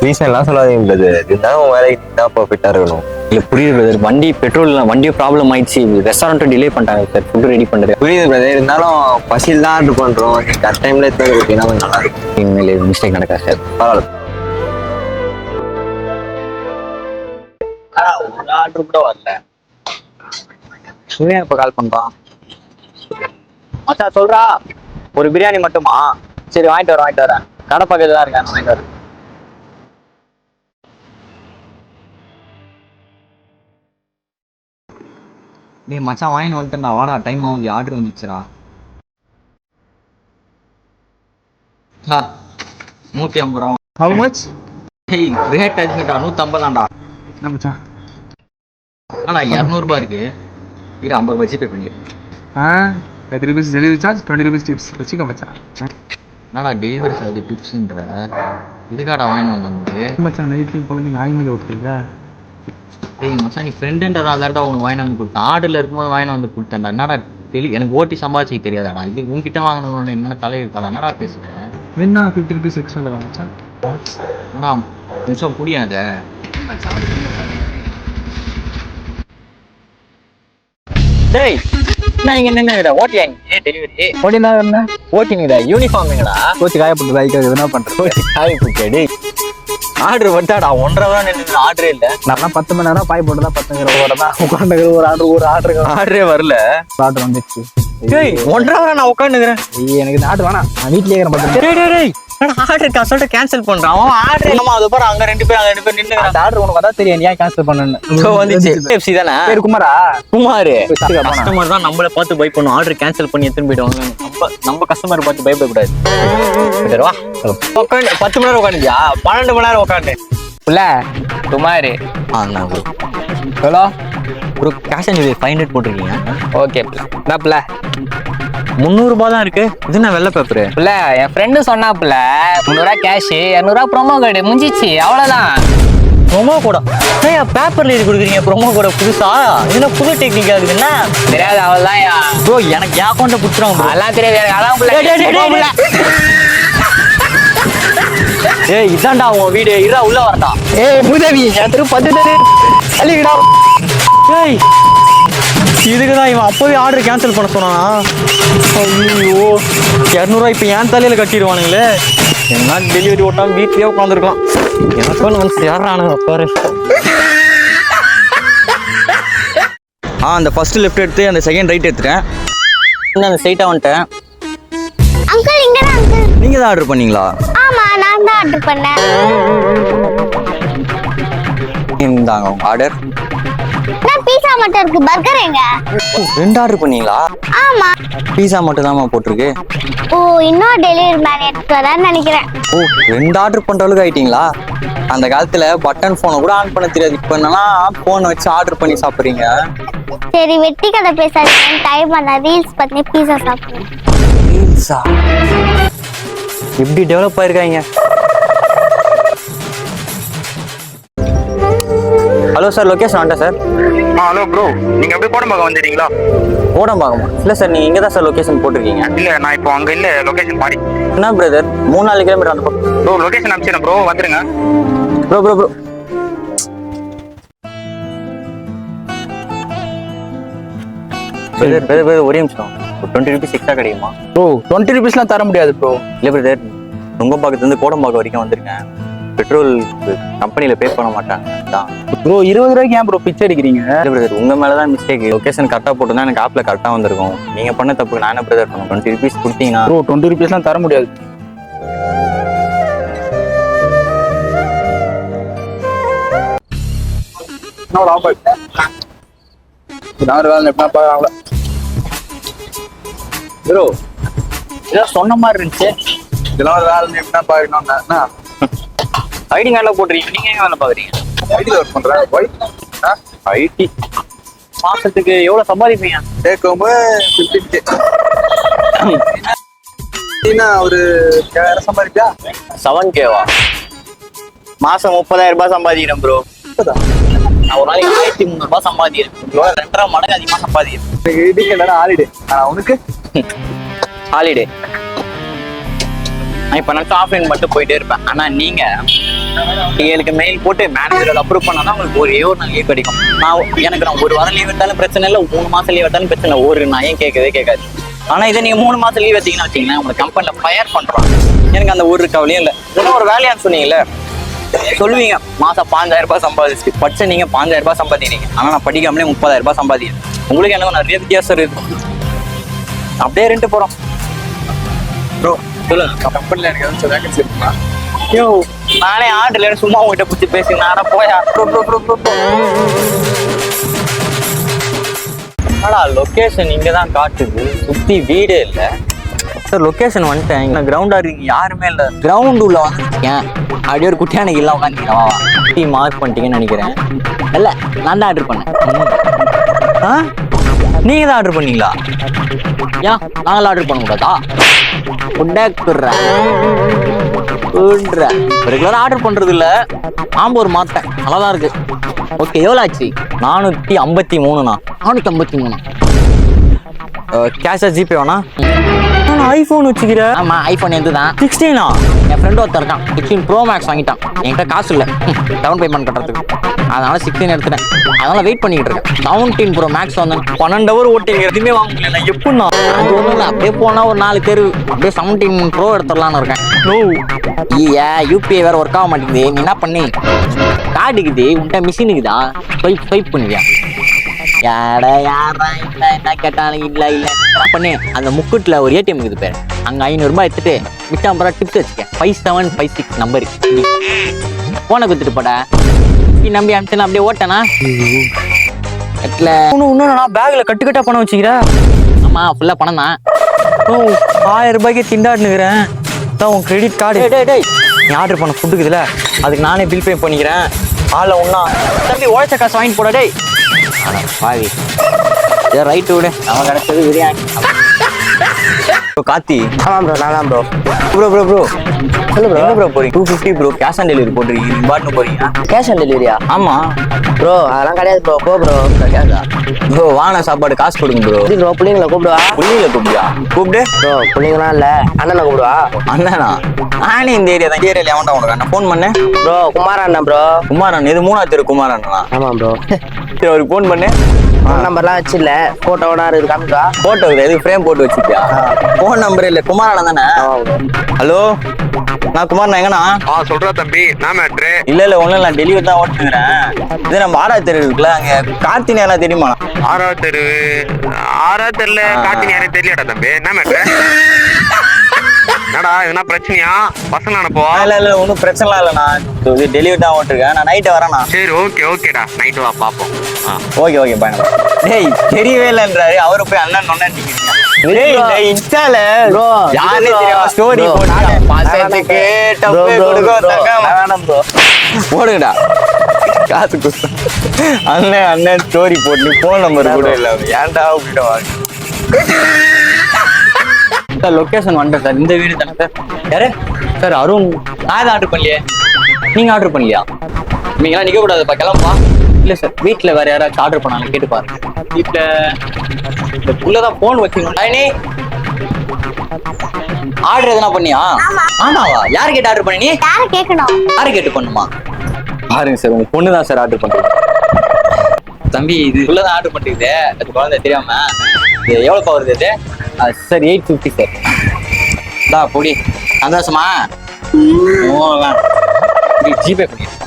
ரீசன் எல்லாம் சொல்லாதீங்க பிரதர். இதுதான் உன் வேலைக்கு தான் பர்ஃபெக்டா இருக்கணும். இல்லை புரியுது பிரதர், வண்டி பெட்ரோல் வண்டியும் ப்ராப்ளம் ஆயிடுச்சு. ரெஸ்டாரண்ட்டும் டிலே பண்ணிட்டாங்க சார் ஃபுட்டு ரெடி பண்ணுறது. புரியுது பிரதர், இருந்தாலும் பசியில் தான் ஆர்டர் பண்றோம். கரெக்ட் டைம்ல எடுத்து கொடுத்தீங்கன்னா கொஞ்சம் நல்லா இருக்கும். இனிமேல் மிஸ்டேக் நடக்காது சார். பரவாயில்ல. ஒரு ஆர்டர் கூட வரல. சூர்யா இப்போ கால் பண்ணுறான். மச்சான் சொல்றா, ஒரு பிரியாணி மட்டுமா? சரி வாங்கிட்டு வரேன். கடை பக்கத்துல தான் இருக்கேன், வாங்கிட்டு வரேன். டேய் மச்சான் வாங்கிட்டு வந்துட்டேன்டா வாடா டைம் ஆகுது ஆர்டர் வந்துச்சுடா 150 ரூபா ஹவு மச் டேய் ரேட் ஆச்சுடா 150 தான்டா என்ன மச்சான் ஆனா 200 ரூபாய் இருக்கு இது 50 ரூபாய் ஜிபே பண்ணி 30 rupees delivery charge 20 rupees tips வச்சுக்க மச்சான் என்னடா டெலிவரி சார்ஜ் டிப்ஸ்ன்ற இதுக்காடா வாங்கிட்டு வந்து மச்சான் நைட்லி குழந்தைங்க ஆயிரம் விட்டுருங்க டேய் மச்சான் நீ ஃப்ரெண்டுன்றதாலடா உனக்கு வாங்கிட்டு வந்து கொடுத்தேன் ஆர்டர்ல இருக்கும்போது வாங்கிட்டு வந்து கொடுத்தேன்டா என்னடா எனக்கு ஓட்டி சம்பாதிச்சு தெரியாதாடா இது உன்கிட்ட வாங்கணும்னு என்ன தலையிருக்காடா என்னடா பேசுறேன் வேணா 50 rupees எக்ஸ்ட்ரா தரேன் மச்சான் என்னடா நிமிஷம் புரியாத டேய் நான் இங்க நின்னுடா ஓட்டியாங்க டெலிவரி ஓடினா என்ன ஓட்டிங்கடா யூனிஃபார்ம்ங்கடா கோச்சு காயப்பட்டு ரைக்காக என்ன பண்றது காய் புக்கே டேய் ஆர்டர் வந்தாடா 1.5 மணி நேரம் நின்று ஆர்டரே இல்ல நான் 10 மணி நேரம் பாய் போட்டு தான் 10 தான் உட்காந்து ஒரு ஆர்டர் ஆர்டரே வரல ஆர்டர் வந்துச்சு டேய் 1.5 மணி நேரம் நான் உட்காந்துக்கிறேன் எனக்கு இந்த ஆர்டர் வேணாம் நான் வீட்லயே இருக்கிறேன் டேய் டேய் டேய் ஆர்டர் காசோட கேன்சல் பண்றான் அவன் ஆர்டர் என்னமா அது பாரு அங்க ரெண்டு பேர் நின்னு அந்த ஆர்டர் உனக்கு அதான் தெரியும் ஏன் கேன்சல் பண்ணேன்னு சோ வந்துச்சு KFC தானே பேர் குமாரா குமார் கஸ்டமர் தான் நம்மள பார்த்து பை பண்ணும் ஆர்டர் கேன்சல் பண்ணி எடுத்துட்டு போயிடுவாங்க நம்ம கஸ்டமர் பார்த்து பயப்பட கூடாது வா உட்காந்து 10 மணி நேரம் உட்காந்துயா 12 மணி நேரம் உட்காந்து புள்ள Kumar hello bro cash on delivery 500 போட்டிருக்கீங்க ஓகே என்ன புள்ள 300 ரூபாய் தான் இருக்கு இது நான் வெள்ளை பேப்பரு புள்ள என் ஃப்ரெண்டு சொன்னாப்புல 300 கேஷ் 200 ப்ரோமோ கோடு முடிஞ்சிச்சு அவ்வளவுதான் ப்ரோமோ கோடா ஏய் பேப்பர்ல எழுதி கொடுக்குறீங்க ப்ரோமோ கோட புதுசா இதுல புது டெக்னிக்கா இருக்குன்னா தெரியாது அவ்வளவுதான் ப்ரோ எனக்கு என் அக்கௌண்ட்டை புடிச்சிரும் ப்ரோ அதெல்லாம் தெரியாது எனக்கு அதான் புள்ள ஏய் இதான்டா உன் வீடு இரா உள்ள வரடா ஏய் பூதேவி என் திரு 10 தெரு அள்ளிடா ஏய் இதுக்குதான் இவன் அப்பவே ஆர்டர் கேன்சல் பண்ண சொன்னானா ஐயோ 200 ரூபாய் இப்ப என் தலையில கட்டிடுவானுங்களே என்ன டெலிவரி ஓட்டாம வீட்லயே உட்காந்துருக்கலாம் எனக்கு வந்து சேர்றானுங்க பாரு அந்த ஃபர்ஸ்ட் லெஃப்ட் எடுத்து அந்த செகண்ட் ரைட் எடுத்துட்டேன் அந்த ஸ்ட்ரைட்டா வந்துட்டேன் அங்கிள் இங்க தான் அங்கிள். நீங்க தான் ஆர்டர் பண்ணீங்களா ஆமா நான் தான் ஆர்டர் பண்ணேன். இந்தாங்க உங்க ஆர்டர் நான் பீஸா மட்டும் இருக்கு பர்கர் எங்க? 2 ஆர்டர் பண்ணீங்களா ஆமா. பீஸா மட்டும் தான் போட்டிருக்கு ஓ இன்னும் டெலிவரி மேன் எடுத்து வரேன்னு நினைக்கிறேன். ஓ 2 ஆர்டர் பண்ற அளவுக்கு ஆயிட்டீங்களா அந்த காலத்துல பட்டன் போனை கூட ஆன் பண்ண தெரியாது இப்ப என்னன்னா போனை வச்சு ஆர்டர் பண்ணி சாப்பிடுறீங்க சரி வெட்டி கதை பேசாதீங்க டைம் பண்ண ரீல்ஸ் பண்ணி பீஸா சாப்பிடுறேன். பீஸா எப்படி டெவலப் ஆயிருக்காங்க ஹலோ சார் லொகேஷன் வந்துட்டேன் சார் ஹலோ ப்ரோ நீங்க அப்படியே கோடம்பாக்கம் வந்துடுறீங்களா? கோடம்பாக்கமா இல்லை சார் நீங்கள் இங்கே தான் சார் லொகேஷன் போட்டிருக்கீங்க இல்ல நான் இப்போ அங்க இல்ல லொகேஷன் மாறி. என்ன பிரதர் 3-4 கிலோமீட்டர் அந்த பக்கம் ப்ரோ லொகேஷன் அனுப்பிச்சிடுறேன் ப்ரோ வந்துருங்க. ப்ரோ ப்ரோ ப்ரோ பிரதர் ஒரே நிமிஷம் 20 ருபீஸ் எக்ஸ்ட்ரா கிடைக்குமா ப்ரோ 20 ருபீஸ்லாம் தர முடியாது ப்ரோ. இல்லை பிரதர் நுங்கம்பாக்கத்துலேருந்து கோடம்பாக்கம் வரைக்கும் வந்திருக்கேன் பெட்ரோல் கம்பெனியில் பே பண்ண மாட்டாங்க தான் ப்ரோ 20 ரூபாய்க்கு ஏன் ப்ரோ பிச்சை அடிக்கிறீங்க? இல்லை பிரதர் உங்கள் மேலே தான் மிஸ்டேக் லொகேஷன் கரெக்டாக போட்டுருந்தா எனக்கு ஆப்பில் கரெக்டாக வந்திருக்கும் நீங்கள் பண்ண தப்புக்கு நான் என்ன பிரதர் பண்ணுவேன் 20 ருபீஸ் கொடுத்தீங்கன்னா ப்ரோ 20 ருபீஸ்லாம் தர முடியாது. ஒரு ஆஃபர் நான் வேலை எப்படின்னா பார்க்கலாம்ல ப்ரோ ஏதோ சொன்ன மாதிரி இருந்துச்சு இதெல்லாம் ஒரு வேலை எப்படின்னா பார்க்கணும்னா ஐடி கார்டில் போட்டுருக்கீங்க நீங்கள் எங்கே வேலை பார்க்குறீங்க ஐடியில் ஒர்க் பண்ணுறேன் ஒய் ஐடி மாசத்துக்கு எவ்வளோ சம்பாதிப்பீங்க டேக்கோமு 15K ஒரு 7000 சம்பாதிப்பியா 7K-வா மாசம் 30,000 ரூபாய் சம்பாதிக்கிறேன் ப்ரோ நான் ஒரு நாளைக்கு 1300 ரூபாய் சம்பாதிக்கிறேன் 2.5 மடங்கு அதிகமாக சம்பாதிக்கிறேன். எனக்கு இதுக்கு என்னடா ஹாலிடே ஆனால் உனக்கு ஹாலிடே நான் இப்போ நினச்சா ஆஃப்லைன் மட்டும் போயிட்டே இருப்பேன் ஆனால் நீங்களுக்கு மெயில் போட்டு மேனேஜர் அப்ரூவ் பண்ணாதான் உங்களுக்கு ஒரே ஒரு நாள் லீவ் கிடைக்கும். நான் ஒரு வாரம் லீவ் எடுத்தாலும் பிரச்சனை இல்லை 3 மாசம் லீவ் எடுத்தாலும் பிரச்சனை இல்லை ஒரு நாயும் கேட்காது. ஆனால் இதை நீங்கள் 3 மாசம் லீவ் எடுத்தீங்கன்னா வச்சிங்கன்னா உங்களை கம்பெனியில் ஃபயர் பண்ணுறாங்க. எனக்கு அந்த ஒரு கவலையும் இல்லை. இதெல்லாம் ஒரு வேலையான்னு சொன்னீங்கல்ல சொல்லுவீங்க மாசம் 5000 ரூபாய் சம்பாதிச்சு படிச்ச நீங்க 5000 ரூபாய் சம்பாதிக்கிறீங்க ஆனால் நான் படிக்காமலே 30,000 ரூபாய் சம்பாதிக்கிறேன். உங்களுக்கு எனக்கு நிறைய வித்தியாசம் இருக்கு. அப்படியே ரெண்டு போறோம் ப்ரோ சொல்லுங்க கம்பெனியில் எனக்கு எதாவது வேகன்சி இருக்குமா? ஐயோ நானே ஆர்டர்ல சும்மா உங்ககிட்ட பிடிச்சி பேசி நானா போயா என்னடா லொகேஷன் இங்க தான் காட்டுது, சுத்தி வீடே இல்ல. சார் லொகேஷன் வந்துட்டேன். இங்க கிரவுண்டா இருக்கு, யாருமே இல்ல. கிரவுண்ட் உள்ள வந்துருக்கேன். அப்படியே ஒரு குட்டியான இல்ல உட்காந்துக்கிறேன். மார்க் பண்ணிட்டீங்கன்னு நினைக்கிறேன். இல்ல நான் தான் ஆர்டர் பண்ணேன். நீங்க தான் ஆர்டர் பண்ணீங்களா? ஏன் நாங்களும் ஆர்டர் பண்ண கூடாதா? ரெகுலரா ஆர்டர் பண்றது இல்ல, ஆம்பூர் மாத்தேன், நல்லாதான் இருக்கு. ஓகே, எவ்வளோ ஆச்சு? 453. 453 கேஷா ஜிபே வேணா? ஐபோன் வச்சுக்கிறேன். ஆமா ஐபோன் எது தான் 16. என் ஃப்ரெண்ட் ஒருத்தர் இருக்கான், 16 ப்ரோ மேக்ஸ் வாங்கிட்டான். என்கிட்ட காசு இல்லை டவுன் பேமெண்ட் கட்டுறதுக்கு, அதனால 16 எடுத்துட்டேன். அதனால வெயிட் பண்ணிட்டு இருக்கேன். 17 ப்ரோ மேக்ஸ் வந்தேன். 12 hour ஓட்டிங்க, எதுவுமே வாங்க முடியல. எப்படின்னா அது ஒன்றும் இல்லை, அப்படியே போனா ஒரு 4 பேர் அப்படியே 17 ப்ரோ எடுத்துடலான்னு இருக்கேன். யூபிஐ வேற ஒர்க் ஆக மாட்டேங்குது. நீ என்ன பண்ணி கார்டுக்குது உன்கிட்ட மிஷினுக்குதா ஸ்வைப் பண்ணுவியா? யாரா இல்ல என்ன கேட்டாலும் இல்ல பண்ணு. அந்த முக்குட்ல ஒரு ஏடிஎம் இருக்குது பேர், அங்க 500 ரூபாய் எடுத்துட்டு மிச்சம் அப்புறம் டிப்ஸ் வச்சுக்க. 5756 நம்பர் போனை கொடுத்துட்டு போட. நீ நம்பி அனுப்பிச்சு அப்படியே ஓட்டனா இன்னும் பேக்ல கட்டுக்கட்டா பணம் வச்சுக்கிற. ஆமா ஃபுல்லா பணம் தான். 1000 ரூபாய்க்கு திண்டாடுனுக்கிறேன். உன் கிரெடிட் கார்டு நீ ஆர்டர் பண்ண ஃபுட்டுக்குதுல, அதுக்கு நானே பில் பே பண்ணிக்கிறேன். ஆள ஒன்னா தம்பி உழைச்ச காசு வாங்கிட்டு போட. டேய் பாவி ரைட்டு விடு, நம்ம கிடைச்சது பிரியாணி. கார்த்தி. ஆமாம் ப்ரோ, நான் தான் ப்ரோ. ப்ரோ சொல்லு ப்ரோ. ப்ரோ போறீங்க 250 ப்ரோ, கேஷ் ஆன் டெலிவரி போட்டுருக்கீங்க. நீங்க பாட்டுன்னு போறீங்க. கேஷ் ஆன் டெலிவரியா? ஆமா ப்ரோ, அதெல்லாம் கிடையாது ப்ரோ. போ ப்ரோ. கிடையாதா ப்ரோ? வாங்கின சாப்பாடு காசு கொடுங்க ப்ரோ. இது ப்ரோ, பிள்ளைங்களை கூப்பிடுவா. புள்ளிங்களை கூப்பிடுவா? கூப்பிடு ப்ரோ. பிள்ளைங்களாம் இல்ல, அண்ணனை கூப்பிடுவா. அண்ணனா? நானே இந்த ஏரியா தான். ஏரியால எவன்டா உனக்கு அண்ணன் ஃபோன் பண்ணேன்? ப்ரோ குமார் அண்ணா ப்ரோ. குமார் அண்ணன்? இது 3ஆவது தெரு குமார் அண்ணனா? ஆமா ப்ரோ. சரி அவருக்கு ஃபோன் பண்ணு. ஃபோன் நம்பர்லாம் வச்சு இல்ல, போட்டோட இருக்கு காமிக்கா. போட்டோ எதுக்கு ஃப்ரேம் போட்டு வச்சுக்கியா? ஃபோன் நம்பர் இல்ல, குமார் அண்ணன் தானே? ஹலோ, நான் குமார் எங்கண்ணா? சொல்றா தம்பி, நான் மேட்ரு. இல்ல ஒண்ணும் இல்ல, டெலிவரி தான் ஓட்டுக்கிறேன். இது நம்ம 6வது தெரு இருக்குல்ல, அங்க கார்த்தினி யாரா தெரியுமா? 6வது தெருல கார்த்தினி யாரையும் தெரியலடா தம்பி. என்ன மேட்ரு? என்னடா எதுனா பிரச்சனையா? பசங்க அனுப்புவா? இல்ல ஒன்றும் பிரச்சனைலாம் இல்லைண்ணா, டெலிவரி தான் ஓட்டுருக்கேன். நான் நைட்டு வரேண்ணா. சரி ஓகேடா, நைட்டு வா பாப்போம். Okay bye. டேய் தெரியவே இல்லைன்றாரு, அவரு போய் அண்ணன் நொண்ணு இன்ஸ்டால யாரே தெரியாம ஸ்டோரி போடுங்கடா. காசு கொடுத்தோம் அண்ணன் ஸ்டோரி போட்டு போன் நம்பர் கூட இல்ல. ஏன்டா அப்படின்ட்டு வாங்க. சார் லொக்கேஷன் வந்துட்டேன் சார், இந்த வீடு தானே சார்? யாரு சார்? அருண். நான் எதுவும் ஆர்டர் பண்ணலையே. நீங்க ஆர்டர் பண்ணலையா? நீங்களாம் நிக்க கூடாதுப்பா, கிளம்பா. இல்ல சார், வீட்டுல வேற யாராச்சும் ஆர்டர் பண்ணாலும் கேட்டு பாருங்க. வீட்டுல இந்த புள்ளதான் போன் வச்சுக்கணும். ஆர்டர் எதனா பண்ணியா? ஆமாவா? யாரு கேட்டு ஆர்டர் பண்ணி? யாரை கேட்கணும்? யாரு கேட்டு பண்ணுமா? பாருங்க சார், உங்க பொண்ணு தான் சார் ஆர்டர் பண்றது. தம்பி இது உள்ளதான் ஆர்டர் பண்ணிருக்குது, அது குழந்தை தெரியாம. இது எவ்வளவு வருது இது? Sir 850 sir. தா பொடி சந்தோஷமா? ஜிபே பண்ணிருக்கோம்.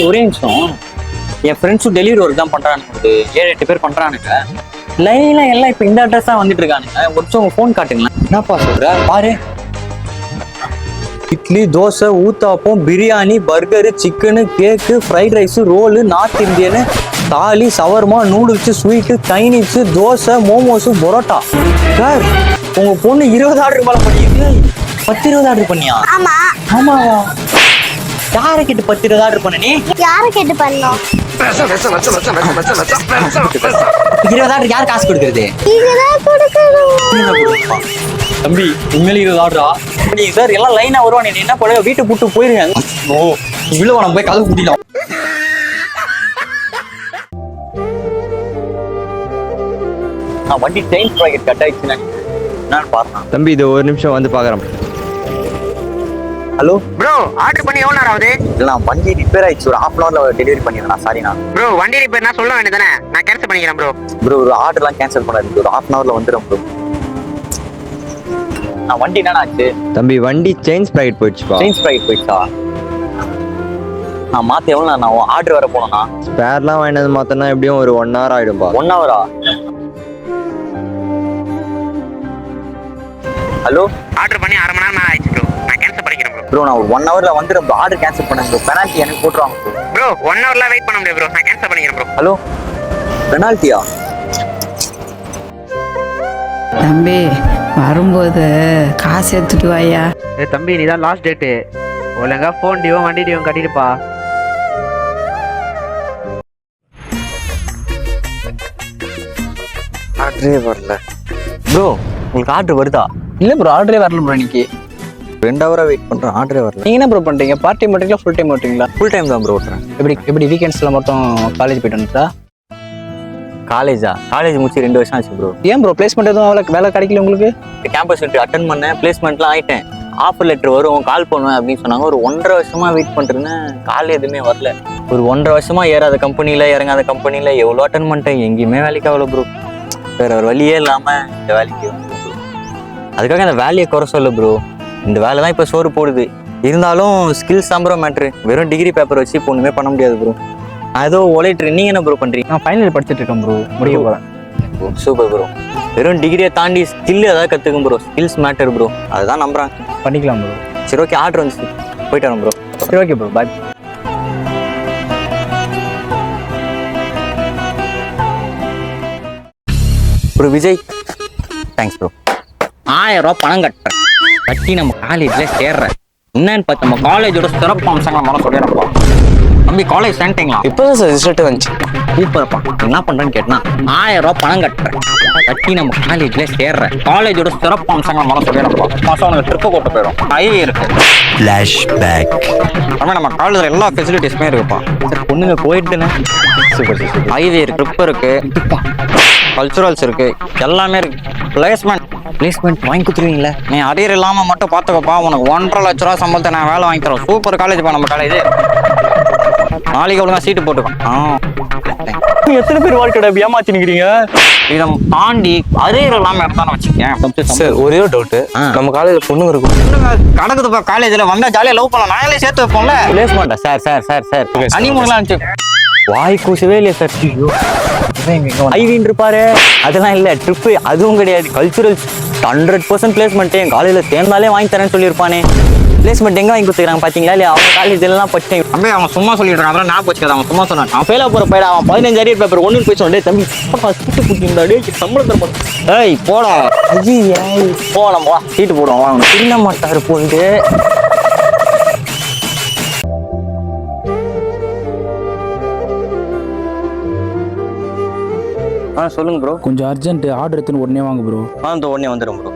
ஒரே நிமிஷம், என் ஃப்ரெண்ட்ஸும் டெலிவரி ஒர்க் தான் பண்றானுங்க. ஒரு 7-8 பேர் பண்றானுங்க. லைன்ல எல்லாம் இப்ப இந்த அட்ரஸ் தான் வந்துட்டு இருக்கானுங்க. ஒரு நிமிஷம் உங்க ஃபோன் காட்டுங்களேன். என்னப்பா சொல்ற? பாரு, idli, dosa, uttapam, biryani, burger, chicken, cake, fried rice, roll, north Indian, thali, shawarma, noodles, sweet, Chinese, dosa, momos, parotta. Sir உங்க பொண்ணு 20 ஆர்டர் மேல பண்ணிருக்கு. 10-20 ஆர்டர் பண்ணியா? ஆமா. ஆமாவா? யாரை கேட்டு 10-20 ஆர்டர் பண்ண? நீ யாரை கேட்டு பண்ணோம்? 20 ஆர்டர் யார் காசு கொடுக்கறது? இதுதான் கொடுக்கணும். தம்பி உண்மையில 20 ஆர்டரா? நீ சார் எல்லாம் லைனா வருவானே, நீ என்ன பண்ணுங்க, வீட்டை கூட்டு போயிருங்க. ஓ இவ்வளவு நம்ம போய் கதவு குட்டிடலாம். வண்டி செயின் ப்ராக்கெட் கட் ஆயிடுச்சுன்னு நான் பாருங்க. தம்பி இது ஒரு நிமிஷம் வந்து பாக்குறேன். ஹலோ ப்ரோ, ஆர்டர் பண்ணி எவ்வளோ நேரம் ஆகுது? இல்ல வண்டி ரிப்பேர் ஆயிடுச்சு, ஒரு 1/2 hourல டெலிவரி பண்ணிடலாம். சாரிண்ணா. ப்ரோ வண்டி ரிப்பேர் நான் சொல்ல வேண்டியதானே, நான் கேன்சல் பண்ணிக்கிறேன் ப்ரோ. ஒரு ஆர்டர்லாம் கேன்சல் பண்ணாது, ஒரு 1/2 hourல வந்துடும் ப்ரோ. நான் வண்டி என்னன்னா ஆச்சு? தம்பி வண்டி செயின் ஸ்ப்ரைட் போயிடுச்சுப்பா. செயின் ப்ராக்கெட் போயிடுச்சா? நான் மாத்த எவ்வளோ நான் ஆர்டர் வர போனோம்னா ஸ்பேர்லாம் வாங்கினது மாத்தனா எப்படியும் ஒரு 1 hour ஆயிடும்பா. 1 hour-ஆ? ஹலோ, ஆர்டர் பண்ணி 1/2 மணி நேரம் ஆயிடுச்சு ப்ரோ, நான் கேன்சல் பண்ணிக்கிறேன் ப்ரோ. ப்ரோ நான் ஒரு 1 hourல வந்துடும் ப்ரோ. ஆர்டர் கேன்சல் பண்ணுங்க ப்ரோ, பெனால்ட்டி எனக்கு போட்டுருவாங்க ப்ரோ. ப்ரோ 1 hourலாம் வெயிட் பண்ண முடியாது ப்ரோ, நான் கேன்சல் பண்ணிக்கிறேன் ப்ரோ. ஹலோ பெனால்ட்டியா? தம்பி வரும்போது காசு எடுத்துட்டு வாயா. தம்பி நீ தான் லாஸ்ட் டேட்டு, ஒழுங்கா ஃபோன் டியூவும் வண்டி டியூவும் கட்டிட்டுப்பா. ஆர்டரே வரல. ப்ரோ உங்களுக்கு ஆர்டர் வருதா? இல்லை ப்ரோ, ஆர்டரே வரல ப்ரோ. இன்னைக்கு 2 ஹவரா வெயிட் பண்றேன், ஆர்டரே வரல. நீங்கள் என்ன ப்ரோ பண்ணுறீங்க? பார்ட் டைம் ஓட்டுறீங்களா ஃபுல் டைம் ஓட்டுறீங்களா? ஃபுல் டைம் தான் ப்ரோ ஓட்டுறேன். எப்படி வீக்கெண்ட்ஸில் மட்டும் காலேஜ் போயிட்டு வந்துட்டா? காலேஜ் முடிச்சு 2 வருஷம் ஆச்சு ப்ரோ. ஏன் ப்ரோ பிளேஸ்மெண்ட் எதுவும் அவ்வளோ வேலை கிடைக்கல உங்களுக்கு? கேம்பஸ் இன்டர்வியூ அட்டன் பண்ணேன், பிளேஸ்மெண்ட்லாம் ஆயிட்டேன். ஆஃபர் லெட்டர் வரும், கால் பண்ணுவேன் அப்படின்னு சொன்னாங்க. ஒரு 1.5 வருஷமா வெயிட் பண்றேன்னு கால் எதுவுமே வரல. ஒரு 1.5 வருஷமா ஏறாத கம்பெனில இறங்காத கம்பெனில எவ்வளோ அட்டன் பண்ணிட்டேன், எங்கேயுமே வேலைக்கு ஆகல ப்ரோ. வேற ஒரு வழியே இல்லாம இந்த வேலைக்கு வந்து ப்ரோ. அதுக்காக அந்த வேலையை குறை சொல்ல ப்ரோ, இந்த வேலை தான் இப்போ சோறு போடுது. இருந்தாலும் ஸ்கில்ஸ் தான் ப்ரோ மேட்ரு. வெறும் டிகிரி பேப்பர் வச்சு இப்போ ஒன்றுமே பண்ண முடியாது ப்ரோ. நான் ஏதோ உழைட்டு. நீங்க என்ன ப்ரோ பண்றீங்க? நான் ஃபைனல் படிச்சுட்டு இருக்கேன் ப்ரோ, முடிய போகிறேன். Super bro. வெறும் டிகிரியை தாண்டி ஸ்கில் ஏதாவது கற்றுக்கும் ப்ரோ. ஸ்கில்ஸ் மேட்டர் ப்ரோ, அதுதான் நம்புறாங்க. பண்ணிக்கலாம் ப்ரோ. சரி ஓகே, ஆர்டர் வந்துச்சு, போயிட்டு வரோம் ப்ரோ. சரி okay bro, bye. Bro Vijay, thanks bro. 1000 ரூபா பணம் கட்டுறேன், கட்டி நம்ம காலேஜ்ல சேர்றேன். என்னன்னு பார்த்து நம்ம காலேஜோட சிறப்பு அம்சங்களை மரம் சொல்லிடுறப்பா. தம்பி காலேஜ் சேர்ந்துட்டீங்களா? இப்போதான் சார் ரிசல்ட் வந்துச்சு. சூப்பர்ப்பா. என்ன பண்றேன்னு கேட்டா 1000 ரூபா பணம் கட்டுறேன், கட்டி நம்ம காலேஜ்ல சேர்றேன். காலேஜோட சிறப்பு அம்சங்களை மரம் சொல்லிடுறப்பா. மாசம் உனக்கு ட்ரிப்பு கூட்டு போயிடும். ஹைவே இருக்கு. நம்ம காலேஜ்ல எல்லா ஃபெசிலிட்டிஸுமே இருக்குப்பா. சரி பொண்ணுங்க போயிட்டுன்னு ஹைவே இருக்கு, ட்ரிப் இருக்கு, கல்ச்சுரல்ஸ் இருக்கு, எல்லாமே இருக்கு. பிளேஸ்மெண்ட் வாங்கி கொடுத்துருவீங்களா? நீ அரியர் இல்லாம மட்டும் பாத்துக்கப்பா, உனக்கு 1.5 லட்ச ரூபா சம்பளத்தை நான் வேலை வாங்கி தரோம். சூப்பர் காலேஜ் பா நம்ம காலேஜ். நாளைக்கு ஒழுங்கா சீட்டு போட்டுக்கோ. எத்தனை பேர் வாழ்க்கை ஏமாத்தி நிக்கிறீங்க? இதை தாண்டி அரியர் இல்லாம எடுத்தானு வச்சுக்கேன். சார் ஒரே ஒரு டவுட்டு, நம்ம காலேஜில் பொண்ணுங்க இருக்கும். கடக்குதுப்பா காலேஜ்ல வந்தா ஜாலியா லவ் பண்ணலாம். நாங்களே சேர்த்து வைப்போம்ல. பிளேஸ்மெண்டா சார் அனிமூன்லாம் இருந்துச்சு. வாய் கூசவே இல்லையா சார்? ஐவின் இருப்பாரு, அதெல்லாம் இல்ல. ட்ரிப்பு அதுவும் கிடையாது. Culturals 100% placement. என் காலேஜ்ல சேர்ந்தாலே வாங்கி தரேன்னு சொல்லியிருப்பானே. பிளேஸ்மெண்ட் எங்க வாங்கி கொடுத்துருக்காங்க பாத்தீங்களா இல்லையா? அவங்க காலேஜ் எல்லாம் படிச்சேன். அப்படியே அவன் சும்மா சொல்லிட்டு இருக்கான், அதெல்லாம் நான் போச்சுக்காது. அவன் சும்மா சொன்னான். அவன் ஃபெயிலா போற பையன். அவன் 15 அரியர் பேப்பர் 1 போய் சொன்னே. தம்பி சீட்டு போட்டீங்களா? சம்பளம் தர மாட்டேன். ஏய் போடா, போ நம்ம வா, சீட்டு போடுவோம். அவன் சின்ன மாட்டாரு போட்டு. சொல்லுங்க ப்ரோ. கொஞ்சம் அர்ஜென்ட், ஆர்டர் எடுத்துன்னு உடனே வாங்க ப்ரோ. அந்த உடனே வந்துடும் ப்ரோ.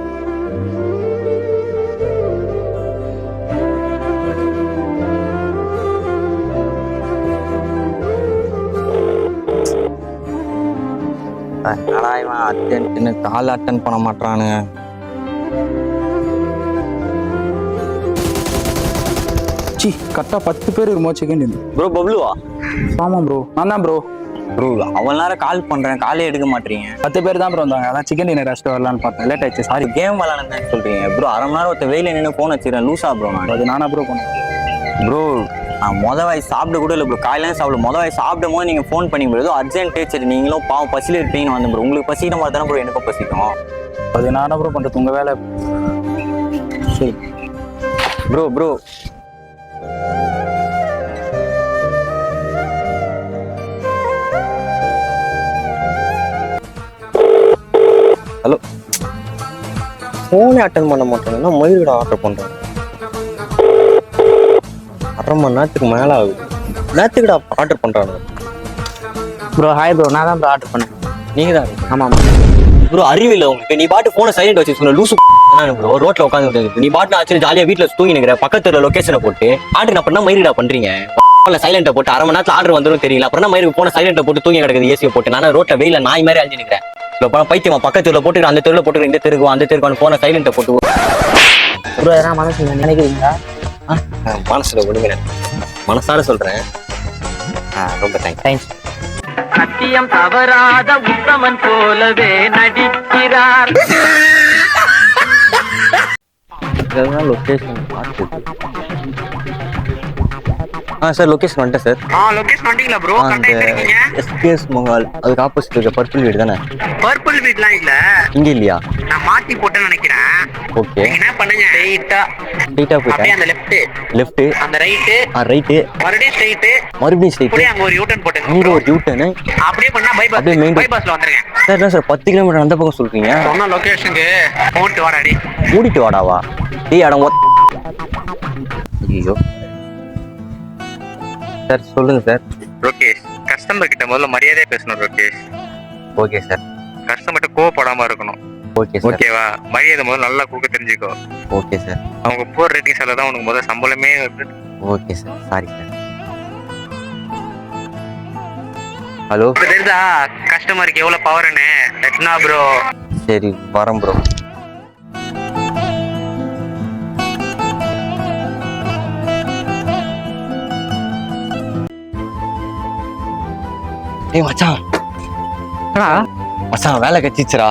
அர்ஜென்ட்னு கால் அட்டன் பண்ண மாட்டானுங்க. சி கரெக்டாக 10 பேர் இருக்குமோ செகண்ட். ப்ரோ பப்ளுவா? ஆமாம் ப்ரோ, நான் தான் ப்ரோ. ப்ரோ அவ்வளோ நேரம் கால் பண்றேன், காலே எடுக்க மாட்டீங்க. 10 பேர் தான் ப்ரோ வந்தாங்க. அதான் சிக்கன் டின்னர் ரெஸ்ட் வரலான்னு பார்த்தேன், லேட் ஆயிடுச்சு. சாரி. கேம் விளாடுன்னு சொல்றீங்க ப்ரோ. அரை மணி நேரம் ஒருத்த வெயில நின்று ஃபோன் வச்சுக்கிறேன். லூஸா ப்ரோ? நான் அது நானா ப்ரோ பண்ணேன் ப்ரோ. நான் வாய் சாப்பிட கூட இல்லை ப்ரோ. காலையில சாப்பிட வாய் சாப்பிடும் போது நீங்க ஃபோன் பண்ணி ப்ரோ. ஏதோ அர்ஜென்ட். சரி நீங்களும் பாவம் பசியில் இருப்பீங்கன்னு வந்து ப்ரோ. உங்களுக்கு பசிக்கிற மாதிரி தானே ப்ரோ எனக்கும் பசிக்கும். அது நானா ப்ரோ பண்ணுறது, உங்கள் வேலை. சரி ப்ரோ. Bro hello. ஃபோனே அட்டன் பண்ண மாட்டேன்னா மயிலோட ஆர்டர் பண்ணுறேன். 1/2 மணி நேரத்துக்கு மேலே ஆகுது. நேரத்துக்குடா ஆர்டர் பண்ணுறாங்க ப்ரோ. ஹாய் ப்ரோ, நான் தான் ப்ரோ ஆர்டர் பண்ணேன். நீங்கள் தான்? ஆமாம் ப்ரோ. அறிவில்லை உங்களுக்கு? நீ பாட்டு ஃபோனை சைலண்ட் வச்சு சொன்ன லூசு ப்ரோ. ரோட்டில் உட்காந்து நீ பாட்டு ஆச்சு ஜாலியாக வீட்டில் தூங்கி நிற்கிற. பக்கத்துல லொக்கேஷனை போட்டு ஆர்டர் பண்ணா மயிரிடா பண்ணுறீங்க. சைலண்ட்டை போட்டு 1/2 மணி நேரத்தில் ஆர்டர் வந்துடும் தெரியல. அப்புறம் மயிருக்கு போன சைலண்ட்டை போட்டு தூங்கி கிடக்குது ஏசியை போட்டு. நான் ரோட்டில் வெயில நாய் மாதிரி அழிஞ்சு நிற்கிறேன். இப்போ பைத்தியமா பக்கத்து தெருவில் போட்டு அந்த தெருவில் போட்டு இந்த தெருக்கும் அந்த தெருக்கான போன சைலண்ட்டை போட்டு ப்ரோ. எதனா மனசு நினைக்கிறீங்களா? மனசுல ஒடுங்க மனசார சொல்றேன். ரொம்ப தேங்க்ஸ். சத்தியம் தவறாத உத்தமன் போலவே நடிக்கிறார். லொகேஷன் பார்த்து சார் லொகேஷன் வந்துட்டேன் சார். லொகேஷன் வந்தீங்களா ப்ரோ? அந்த கரெக்டா இருக்கீங்க. எஸ்கேஎஸ் மஹால் அதுக்கு ஆப்போசிட் இருக்க பர்பிள் வீடு தானே? பர்பிள் வீட்லாம் இல்ல, இங்க இல்லையா? நான் மாத்தி போட்டேன்னு நினைக்கிறேன். ஓகே. நீங்க என்ன பண்ணுங்க, ஸ்ட்ரைட்டா ஸ்ட்ரைட்டா அப்படியே போயிட்டேன். அந்த லெஃப்ட் லெஃப்ட் அந்த ரைட்டு ரைட்டு மறுபடியும் ஸ்ட்ரைட் மறுபடியும் ஸ்ட்ரைட் அப்படியே அங்க ஒரு யூட்டர்ன் போட்டுங்க. அங்க ஒரு யூட்டர்னு அப்படியே பண்ணா அப்படியே main road. பைபாஸ்ல வந்துருங்க. சார் என்ன சார் 10 கிலோமீட்டர் அந்த பக்கம் சொல்றீங்க? சொன்ன லொகேஷனுக்கு போட்டு வாடாடி. மூடிட்டு வாடாவா? அடம் ஐயோ சார் சொல்லுங்க சார். ரோகேஷ், கஸ்டமர் கிட்ட முதல்ல மரியாதையா பேசணும் ரோகேஷ். Okay sir. கஸ்டமர்கிட்ட கோவப்படாம இருக்கணும். Okay sir. ஓகேவா? மரியாதை முதல்ல நல்லா கொடுக்க தெரிஞ்சுக்கோ. Okay sir. அவங்க போர் ரேட்டிங்ஸ்ல தான் உனக்கு முதல்ல சம்பளமே வருது. Okay sir. Sorry sir. Hello இப்ப தெரியுதா கஸ்டமருக்கு எவ்வளவு பவர்னு? Etna bro. சரி வரேன் ப்ரோ. ஏய் மச்சான், மச்சான் வேலை கச்சிச்சுரா.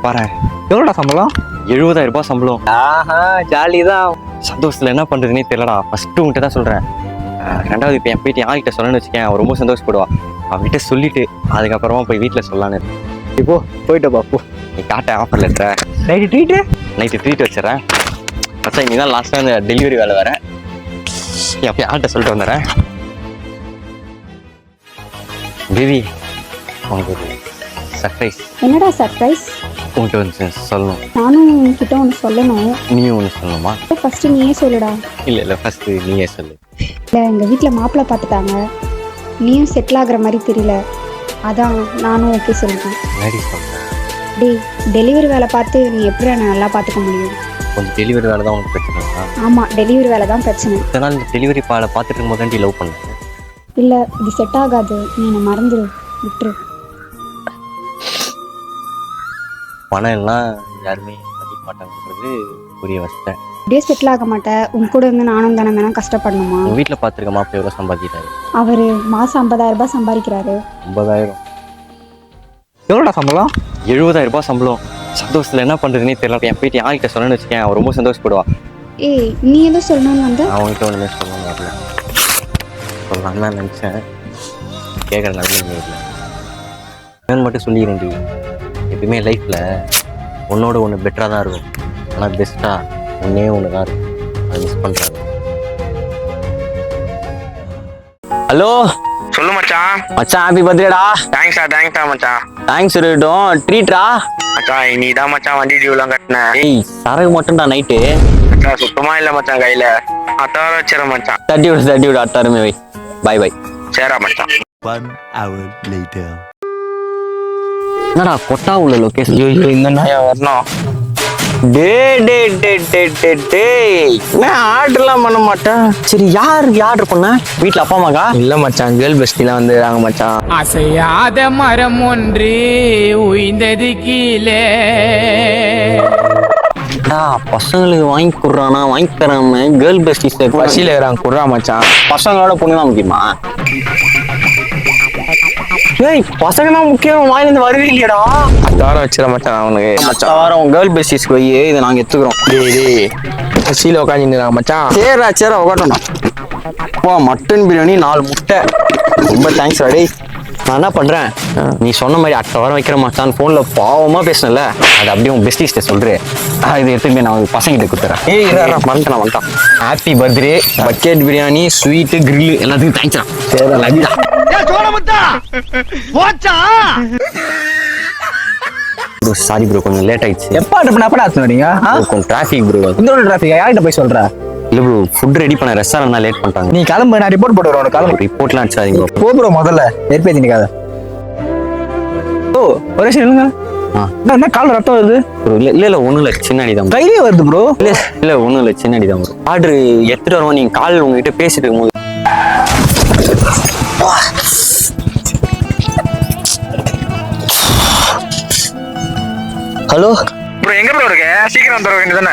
பாரு எவ்வளோடா சம்பளம்? 70,000 ரூபாய் சம்பளம். ஆஹா ஜாலி தான். சந்தோஷத்துல என்ன பண்றதுன்னே தெரியலடா. ஃபர்ஸ்ட் உங்ககிட்ட தான் சொல்றேன். ரெண்டாவது இப்போ என் போயிட்டு யார்கிட்ட சொல்லணும்னு வச்சுக்கேன், அவன் ரொம்ப சந்தோஷப்படுவா. அவகிட்ட சொல்லிட்டு அதுக்கப்புறமா போய் வீட்டில் சொல்லலான்னு. இப்போ போயிட்டு பாப்போ. நீ காட்ட ஆஃபர் லெட்டரை நைட்டு ட்ரீட்டு நைட்டு ட்ரீட் வச்சிடறேன். மச்சான் இங்கே தான் லாஸ்ட்டாக இந்த டெலிவரி வேலை வரேன். அப்போ யார்கிட்ட சொல்லிட்டு வந்துடுறேன். பேபி உனக்கு ஒரு சர்ப்ரைஸ். என்னடா சர்ப்ரைஸ்? உங்கள்கிட்ட வந்து சொல்லணும். நானும் உன்கிட்ட ஒன்று சொல்லணும். நீயும் ஒன்று சொல்லணுமா? ஃபர்ஸ்ட் நீயே சொல்லுடா. இல்லை ஃபர்ஸ்ட் நீயே சொல்லு. இல்லை எங்கள் வீட்டில் மாப்பிள்ளை பார்த்துட்டாங்க, நீயும் செட்டில் ஆகுற மாதிரி தெரியல, அதான் நானும் ஓகே சொல்லிட்டேன். முன்னாடி சொல்கிறேன். டேய், டெலிவரி வேலை பார்த்து நீ எப்படி நான் நல்லா பார்த்துக்க முடியும்? கொஞ்சம் டெலிவரி வேலை தான் உனக்கு பிரச்சனைங்களா? ஆமாம், டெலிவரி வேலை தான் பிரச்சனை. இத்தனை நாள் இந்த டெலிவரி பாலை பார்த்துட்டு இருக்கும் போது லவ் பண்ணேன். இல்லை இது செட் ஆகாது, நீ என்னை மறந்துடு, விட்டுரு. பணம் எல்லாம் யாருமே மதிக்க மாட்டாங்கிறது புரிய வச்சிட்டேன். அப்படியே செட்டில் ஆக மாட்டேன், உன் கூட இருந்து நானும் தானே கஷ்டப்படணுமா? உங்கள் வீட்டில் பார்த்துருக்க மாப்பிள்ளை எவ்வளோ சம்பாதிக்கிறாரு? அவர் மாதம் 50,000 ரூபாய் சம்பாதிக்கிறாரு. 50,000? எவ்வளோடா சம்பளம்? 70,000 ரூபாய் சம்பளம். சந்தோஷத்தில் என்ன பண்ணுறதுனே தெரியல. என் போயிட்டு யார்கிட்ட சொல்லணும்னு வச்சுக்கேன், அவன் ரொம்ப சந்தோஷப்படுவா. ஏய், நீ எதுவும் சொல்லணும்னு வந்து? அவங்ககிட்ட ஒன்றுமே சொல்லணும் வரல. சொல்லலான்னு தான் நினச்சேன், கேட்குற நல்ல இல்லை. நான் மட்டும் சொல்லிக்கிறேன்டி, எப்பயுமே லைஃப்பில் ஒன்னோட ஒன்று பெட்டராக தான் இருக்கும். ஆனால் பெஸ்ட்டாக ஒன்றே ஒன்று தான் இருக்கும். அதை மிஸ் பண்ணுறாங்க. ஹலோ சொல்லு மச்சான். மச்சான் ஹாப்பி பர்த்டேடா. தேங்க்ஸ்டா மச்சான். தேங்க்ஸ் இருக்கட்டும். ட்ரீட்ரா மச்சான், நீ தான் மச்சான் வண்டி டியூலாம் கட்டின. ஏய் சரகு மட்டும்டா நைட்டு. மச்சான் சுத்தமா இல்ல மச்சான் கையில. அத்தார வச்சிட மச்சான். தட்டி விடு அத்தாருமே வை. பாய் பாய். சரிடா மச்சான். 1 hour later. என்னடா கொட்டா உள்ள லொகேஷன்? ஐயோ இந்த நாயா வரணும். ஆர்டர்லாம் பண்ண மாட்டேன். சரி யாருக்கு ஆர்டர் பண்ண? வீட்டுல அப்பா அம்மாக்கா? இல்லை மச்சான், கேர்ள் பெஸ்டிலாம் வந்துடுறாங்க மச்சான். அசையாத மரம் ஒன்று உயிர்ந்தது கீழே. பசங்களுக்கு வாங்கி கொடுறானா, வாங்கி தராம கேர்ள் பெஸ்டிஸ் பசியில் இருக்கிறாங்க, குடுறா மச்சான். பசங்களோட பொண்ணு தான் முக்கியமா? ஏய் பசங்க தான் முக்கியம், வாயிலிருந்து வருவே இல்லையடா. அத்தாரம் வச்சிட மச்சான் அவனுக்கு. மச்சான் வாரம் கேர்ள் பெஸ்டிஸ்க்கு போய் இதை நாங்கள் எடுத்துக்கிறோம். டேய் பசியில் உட்காந்துருக்காங்க மச்சான். சரிடா உட்காட்டோம்டா. அப்பா மட்டன் பிரியாணி 4 முட்டை. ரொம்ப தேங்க்ஸ் டேய். நான் என்ன பண்றேன், நீ சொன்ன மாதிரி அடுத்த வாரம் வைக்கிற மச்சான். போன்ல பாவமா பேசணும்ல, அது அப்படியே உன் பெஸ்டிஸ்ட சொல்றேன். இது எடுத்துட்டு நான் பசங்கிட்ட கொடுத்துறேன். ஏய் வந்துட்டான். Happy birthday. Bucket biryani, sweet, grill எல்லாத்துக்கும் தேங்க்ஸ்டா. சரி லவிடா. சாரி ப்ரோ, கொஞ்சம் லேட் ஆயிடுச்சு. எப்போ ஆர்டர் பண்ண அப்படா வரீங்க? கொஞ்சம் டிராஃபிக் ப்ரோ. இந்த ஒரு டிராஃபிக் யார்கிட்ட போய் சொல்ற? இல்லை ப்ரோ, ஃபுட் ரெடி பண்ண ரெஸ்டாரண்ட் லேட் பண்ணிட்டாங்க. நீ கிளம்பு, நான் ரிப்போர்ட் போட்டு வரேன். கிளம்பு. ரிப்போர்ட்லாம் அடிச்சாதீங்க ப்ரோ. போ ப்ரோ, முதல்ல நெருப்பேத்தி நிற்காத. ஓ ஒரே சரி இல்லைங்க. என்ன கால் ரத்தம் வருது ப்ரோ? இல்லை ஒன்றும் இல்லை, சின்ன அடிதான். கையிலே வருது ப்ரோ. இல்லை ஒன்றும் இல்லை, சின்ன அடிதான் ப்ரோ. ஆர்டர் எடுத்துட்டு வருவோம். நீங்கள் கால் உங்ககிட்ட பேசிட்டு இருக்கும்போது ஹலோ ப்ரோ, எங்க ப்ரோ இருக்க? சீக்கிரம் வந்துட வேண்டியதானே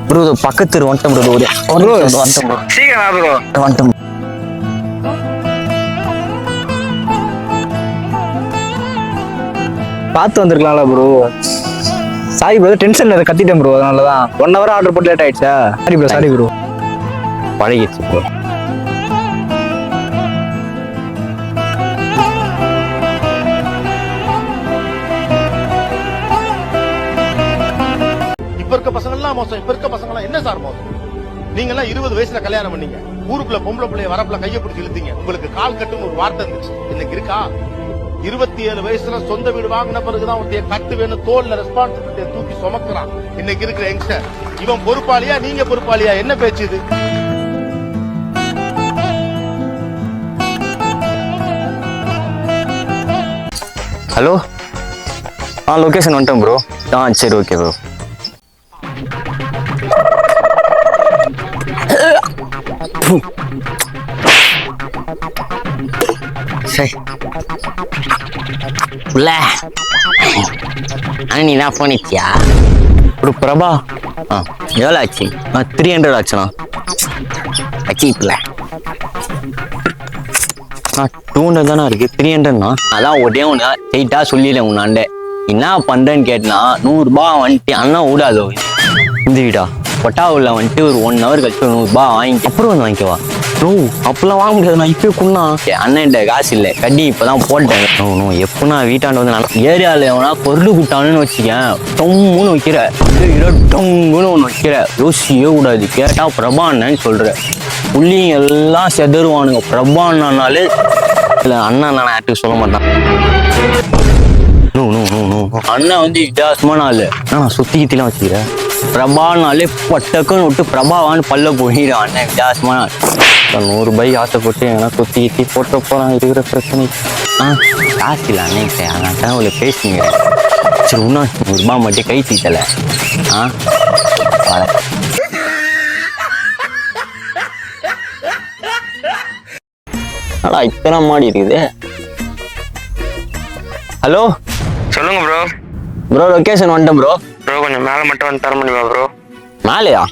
ப்ரோ? பக்கத்து வந்துட்டேன் ப்ரோ. வந்துட்டேன் ப்ரோ. சீக்கிரம் வா ப்ரோ. வந்துட்டேன். பார்த்து வந்திருக்கலாம்ல ப்ரோ. சாரி ப்ரோ, டென்ஷன்ல கத்திட்டேன் ப்ரோ, அதனால தான் 1 hour ஆர்டர் போட்டு லேட் ஆயிடுச்சா. Sorry bro. பழகிடுச்சு ப்ரோ. இப்ப இருக்க பசங்க எல்லாம் மோசம். இப்ப இருக்க பசங்க எல்லாம் என்ன சார் மோசம்? நீங்க எல்லாம் 20 வயசுல கல்யாணம் பண்ணீங்க. ஊருக்குள்ள பொம்பளை பிள்ளைய வரப்புல கைய பிடிச்சி இழுத்தீங்க. உங்களுக்கு கால் கட்டுன்னு ஒரு வார்த்தை இருந்துச்சு. இன்னைக்கு இருக்கா? 27 வயசுல சொந்த வீடு வாங்கின பிறகுதான் ஒருத்தைய கட்டு வேணும் தோல்ல ரெஸ்பான்சிபிலிட்டியை தூக்கி சுமக்கிறான். இன்னைக்கு இருக்கிற யங்ஸ்டர். இவன் பொறுப்பாளியா நீங்க பொறுப்பாளியா? என்ன பேச்சு இது? ஹலோ, லொகேஷன் வந்துட்டேன் ப்ரோ. சரி ஓகே ப்ரோ. சரி நீ தான் போன் இச்சியா ப்ரோ? பிரபா எவ்வளோ ஆச்சு? 300 ஆச்சுண்ணா. வச்சிக்கல 200 தானே இருக்கு. 300ண்ணா. அதான் ஒரே ஒன்று ஸ்ட்ரெயிட்டா சொல்லிடுறேன் உன்னாண்ட. என்ன பண்றேன்னு கேட்டனா 100 ரூபாய் வந்துட்டு அண்ணா விடாதோ இந்த வீடா பொட்டாவில் வந்துட்டு ஒரு 1 hour கழிச்சு 100 ரூபாய் வாங்கிக்க. அப்புறம் வந்து வாங்கிக்கவா? ப்ரோ அப்பெல்லாம் வாங்க முடியாது. நான் இப்பயே குண்ணா அண்ணன்ட்ட காசு இல்லை, கட்டி இப்பதான் போட்டேன். எப்படின்னா வீட்டாண்டு வந்து நான் ஏரியாவில் எவனா பொருள் கூட்டானுன்னு வச்சுக்கேன், டொம்முன்னு வைக்கிற, டொங்குன்னு ஒன்று வைக்கிற, யோசிக்கவே கூடாது. கேட்டா பிரபா அண்ணன்னு சொல்ற. புள்ளிங்க எல்லாம் செதறுவானுங்க. பிரபா அண்ணானாலே இல்லை, அண்ணா நான் யார்ட்டுக்கு சொல்ல மாட்டான். அண்ணன் வந்து வித்தியாசமான ஆளு. நான் சுத்திக்கிட்டலாம் வச்சுக்கிறேன். பிரபானாலே பட்டக்குன்னு விட்டு பிரபாவான்னு பல்ல போயிடும். அண்ணன் வித்தியாசமான ஆள். 100 ரூபாய்க்கு ஆசைப்பட்டு ஏன்னா சுத்தி போட்ட போறான். இருக்கிற பிரச்சனை காசு இல்லை அன்னைக்கு. அதான் அவளை பேசுங்க. சரி இன்னும் 100 ரூபாய் மட்டும் கை தீத்தல. இத்தனை மாடி இருக்குது. ஹலோ சொல்லுங்க ப்ரோ. ப்ரோ லொகேஷன் வந்துட்டேன் ப்ரோ. ப்ரோ கொஞ்சம் மேலே மட்டும் வந்து தர முடியுமா ப்ரோ? மேலையா?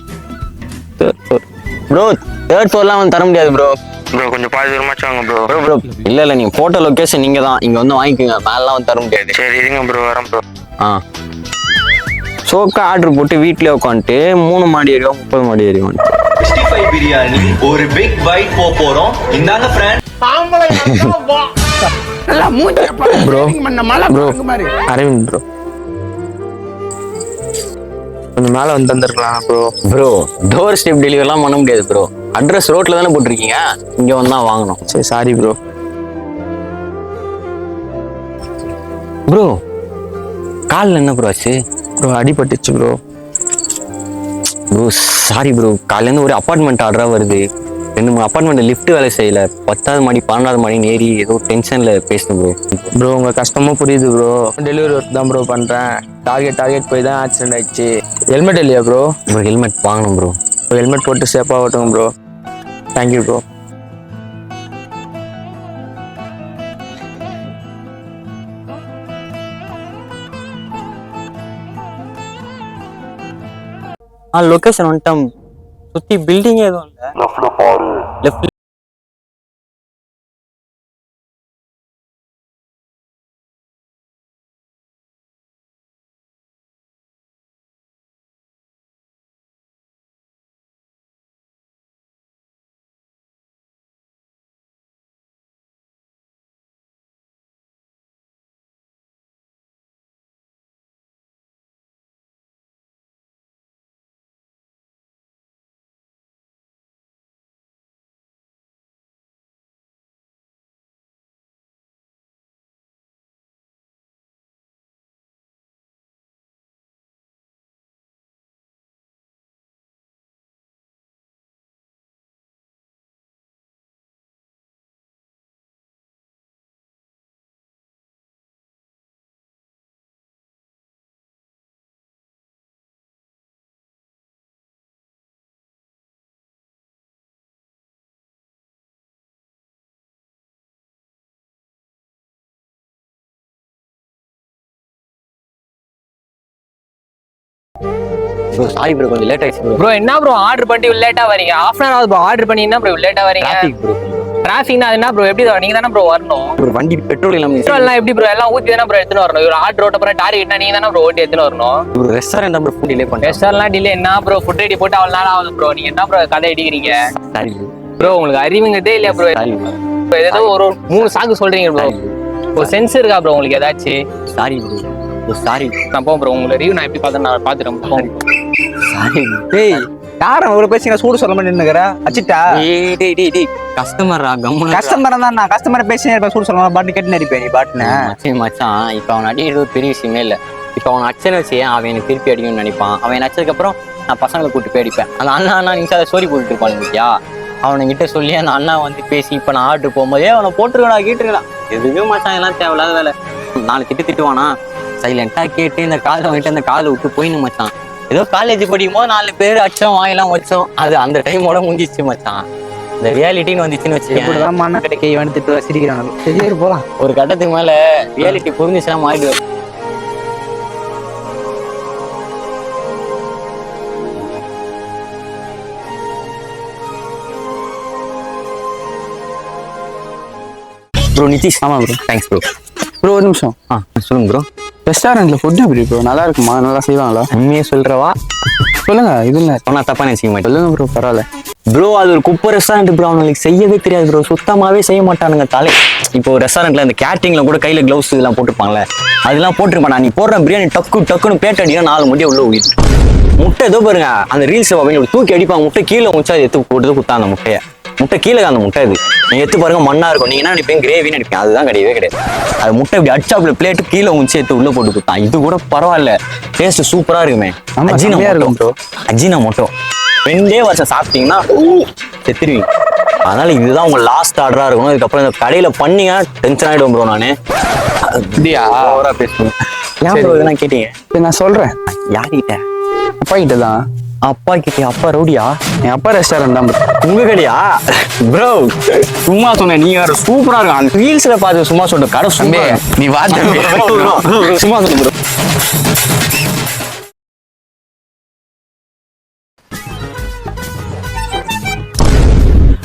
ப்ரோ 3rd floorலாம் வந்து தர முடியாது ப்ரோ. ப்ரோ கொஞ்சம் பாதி தூரமாச்சும் வாங்க ப்ரோ. ப்ரோ இல்லை நீங்கள் போட்ட லொகேஷன் நீங்கள் தான், இங்கே வந்து வாங்கிக்கோங்க. மேலாம் வந்து தர முடியாது. சரி இருங்க ப்ரோ, வரேன் ப்ரோ. சோக்கா ஆர்டர் போட்டு வீட்டிலே உட்காந்துட்டு 3 மாடி ஏரியா 30 மாடி ஏரியா 65 பிரியாணி ஒரு பிக் பைட் போறோம். இந்தாங்க ஃப்ரெண்ட். ப்ரோ அரவிந்த் ப்ரோ கொஞ்சம் மேலே வந்து தந்துருக்கலாம் ப்ரோ. ப்ரோ டோர் ஸ்டெப் டெலிவரிலாம் பண்ண முடியாது ப்ரோ. அட்ரஸ் ரோட்ல தானே போட்டிருக்கீங்க, இங்கே வந்தா வாங்கணும். சரி சாரி ப்ரோ. ப்ரோ காலில் என்ன ப்ரோ ஆச்சு? ப்ரோ அடிபட்டுச்சு ப்ரோ. Bro sorry bro. காலையிலேருந்து ஒரு அப்பார்ட்மெண்ட் ஆர்டராக வருது. 2-3 அப்பார்ட்மெண்ட் லிஃப்ட் வேலை செய்யல. 10வது மாடி 12வது மாடின்னு ஏறி ஏதோ டென்ஷனில் பேசணும் ப்ரோ. ப்ரோ உங்கள் கஷ்டமும் புரியுது ப்ரோ. டெலிவரி ஒர்க் தான் ப்ரோ பண்ணுறேன். டார்கெட் போய் தான் ஆக்சிடென்ட் ஆயிடுச்சு. ஹெல்மெட் இல்லையா ப்ரோ? ப்ரோ ஹெல்மெட் வாங்கணும் ப்ரோ. ஹெல்மெட் போட்டு சேஃபாக ஓட்டுங்க ப்ரோ. Thank you bro. லொகேஷன் வந்துட்டோம். சுற்றி பில்டிங்கே எதுவும் இல்லை. லெஃப்ட் ப்ரோ சாரி ப்ரோ கொஞ்சம் லேட் ஆயிடுச்சு ப்ரோ. ப்ரோ என்ன ப்ரோ ஆர்டர் பண்ணிட்டு லேட்டா வரீங்க? 1/2 hour ஆகுது ப்ரோ ஆர்டர் பண்ணி. என்ன ப்ரோ லேட்டா வரீங்க? Traffic bro. டிராஃபிக்னா அது என்ன ப்ரோ எப்படி நீங்க தானே ப்ரோ வரணும். ஒரு வண்டி பெட்ரோல் இல்லாம பெட்ரோல்லாம் எப்படி ப்ரோ எல்லாம் ஊத்தி தானே ப்ரோ எடுத்துன்னு வரணும். ஒரு ஆர்டர் ரோட்ட போற டார்கெட்னா நீங்க தானே ப்ரோ ஓட்டி எடுத்துன்னு வரணும். ஒரு ரெஸ்டாரண்ட் தான் ப்ரோ ஃபுட் டிலே பண்ணேன். ரெஸ்டாரண்ட்லாம் டிலே என்ன ப்ரோ ஃபுட் ரெடி போட்டு அவ்வளோ நேரம் ஆகுது ப்ரோ. நீங்க என்ன ப்ரோ கதை அடிக்கிறீங்க சாரி ப்ரோ. உங்களுக்கு அறிவுங்கிறதே இல்லையா ப்ரோ. ஏதோ ஒரு 3 சாக்கு சொல்றீங்க ப்ரோ. ஒரு சென்ஸ் இருக்கா ப்ரோ உங்களுக்கு ஏதாச்சும்? Sorry bro sorry. நான் போகிறேன் ப்ரோ. உங்களை ரிவ்யூ நான் எப்படி பார்த்தேன் நான் பார்த்துட்டேன். சாரி டேய் யார ஒரு பேசி சூடு சொல்ல மாட்டேன்னு நினைக்கிற அச்சிட்டா. டேய் கஸ்டமரா கம்முனா கஸ்டமர் தான் நான் கஸ்டமர் பேசி சூடு சொல்ல பாட்டு கேட்டு நடிப்பேன் நீ பாட்டுன்னு. மச்சான் இப்போ அவன் அடிக்கிறது ஒரு பெரிய விஷயமே இல்லை. இப்போ அவன் அச்சனை வச்சு அவன் எனக்கு திருப்பி அடிக்கணும்னு நினைப்பான். அவன் அச்சதுக்கப்புறம் நான் பசங்களை கூப்பிட்டு போய் அடிப்பேன். அந்த அண்ணா நீங்க அதை ஸ்டோரி போட்டுட்டு இருப்பான் இல்லையா, அவனுங்கிட்ட சொல்லி அந்த அண்ணா வந்து பேசி இப்போ நான் ஆர்டர் போகும்போதே அவனை போட்டுருக்கா கேட்டுருக்கலாம். எதுவுமே மச்சான் எல்லாம் தேவையில்லாத வேலை. 4 திட்டுவானா சைலண்டா கேட்டு இந்த காலை வாங்கிட்டு அந்த காலை விட்டு போயின்னு மச்சான். ஏதோ காலேஜ் படிக்கும்போது 4 பேர் அச்சம் வாங்கலாம் வச்சோம். அது அந்த டைமோட முடிஞ்சிச்சு மச்சான். இந்த ரியாலிட்டின்னு வந்துச்சுன்னு வச்சுக்கேன். மண்ண கிடைக்க வந்துட்டு சிரிக்கிறாங்க. சரி போலாம். ஒரு கட்டத்துக்கு மேல ரியாலிட்டி புரிஞ்சுச்சுன்னா மாறிடுவேன். ப்ரோ நிதிஷ். ஆமா ப்ரோ தேங்க்ஸ் ப்ரோ. ப்ரோ ஒரு நிமிஷம். சொல்லுங்க ப்ரோ. ரெஸ்டாரண்ட்ல ஃபுட் எப்படி ப்ரோ நல்லா இருக்குமா? நல்லா செய்வாங்களா? உண்மையே சொல்றவா சொல்லுங்க. இது இல்லை சொன்னா தப்பா நினைச்சிக்க மாட்டேன். சொல்லுங்க ப்ரோ பரவாயில்ல. ப்ரோ அது ஒரு குப்பை ரெஸ்டாரண்ட் ப்ரோ. அவங்களுக்கு செய்யவே தெரியாது ப்ரோ. சுத்தமாவே செய்ய மாட்டானுங்க தலை. இப்போ ரெஸ்டாரண்ட்ல இந்த கேட்டரிங்ல கூட கையில கிளவுஸ் இதெல்லாம் போட்டுருப்பாங்களே அதெல்லாம் போட்டுருப்பானா. நீ போடுற பிரியாணி டக்குன்னு பேட் அடினா 4 முட்டையை உள்ள ஊயிட்டு முட்டை ஏதோ பாருங்க. அந்த ரீல்ஸ் தூக்கி அடிப்பாங்க. முட்டை கீழே முடிச்சா அது எடுத்து போட்டு குத்தா அந்த முட்டையை. முட்டை கீழே அந்த முட்டை இது நீங்க எடுத்து பாருங்க மண்ணா இருக்கும். நீங்க என்ன நினைப்பீங்க கிரேவின்னு நினைப்பீங்க. அதுதான் கிடையவே கிடையாது. அது முட்டை இப்படி அடிச்சாப்புல பிளேட்டு கீழே முடிச்சு எடுத்து உள்ள போட்டு குத்தான். இது கூட பரவாயில்ல. டேஸ்ட் சூப்பரா இருக்குமே. அஜினா மோட்டோ 2 வருஷம் சாப்பிட்டீங்கன்னா செத்துருவீங்க. அதனால இதுதான் உங்க லாஸ்ட் ஆர்டரா இருக்கணும். இதுக்கப்புறம் இந்த கடையில பண்ணீங்க டென்ஷன் ஆயிடும் ப்ரோ. நானு அப்படியா ஓவரா பேசுவேன். ஏன் ப்ரோ இதெல்லாம் கேட்டீங்க? நான் சொல்றேன். யார்கிட்ட? அப்பா கிட்ட தான். அப்பா கிட்ட? அப்பா ரவுடியா? என் அப்பா ரெஸ்டாரண்ட் தான் உங்க கடையா ப்ரோ? சும்மா சொன்னேன். நீங்க வேற சூப்பரா இருக்கும். அந்த ரீல்ஸ்ல பார்த்து சும்மா சொல்ற கடை சும்மா நீ வா தம்பி. சும்மா சொல்லு ப்ரோ.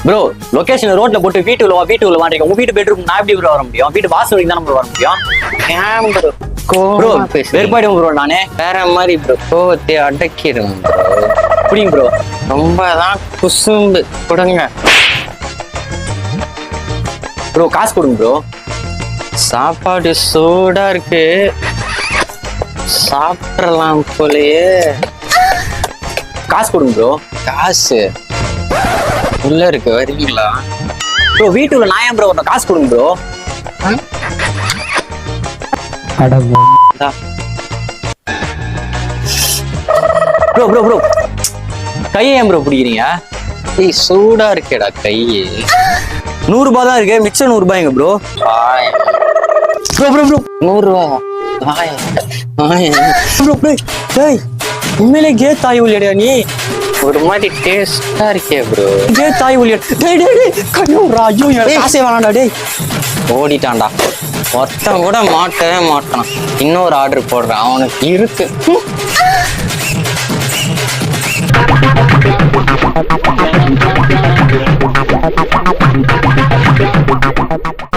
ப்ரோ லொகேஷன் ரோட்ல போட்டு வீட்டுக்குள்ள மாட்டீங்க. உங்க வீட்டு பெட்ரூம் நான் எப்படி ப்ரோ வர முடியும்? வீட்டு வாசல் வரைக்கும் தான் ப்ரோ வர முடியும். ப்ரோ வெறுப்பாயிடும் ப்ரோ. நானே வேற மாதிரி ப்ரோ கோவத்தை அடக்கிடுவேன் ப்ரோ. புரியுங்க ப்ரோ. ரொம்ப தான் குசும்பு கொடுங்க ப்ரோ. காசு கொடுங்க ப்ரோ. சாப்பாடு சூடா இருக்கு சாப்பிடலாம் போலயே. காசு கொடுங்க ப்ரோ. காசு உள்ள இருக்கு வரீங்களா ப்ரோ? வீட்டுக்குள்ள நான் ஏன் ப்ரோ வரணும்? காசு கொடுங்க ப்ரோ. ப்ரோ ப்ரோ ப்ரோ கையை ஏன் ப்ரோ பிடிக்கிறீங்க? ஏய் சூடா இருக்கேடா கை. 100 ரூபாய் தான் இருக்கு. மிச்சம் 100 ரூபாய்ங்க ப்ரோ. ப்ரோ ப்ரோ ப்ரோ 100 ரூபாய் உண்மையிலே கே தாய் உள்ளியா நீ? ஒரு மாதிரி டேஸ்டா இருக்கே ப்ரோ. கே தாய் உள்ளியா? ஐயோ காசே வேணாண்டா டேய். ஓடிட்டான்டா. ஒருத்தன் கூட மாட்டவே மாட்டான். இன்னொரு ஆர்டர் போடுறான். அவனுக்கு இருக்கு.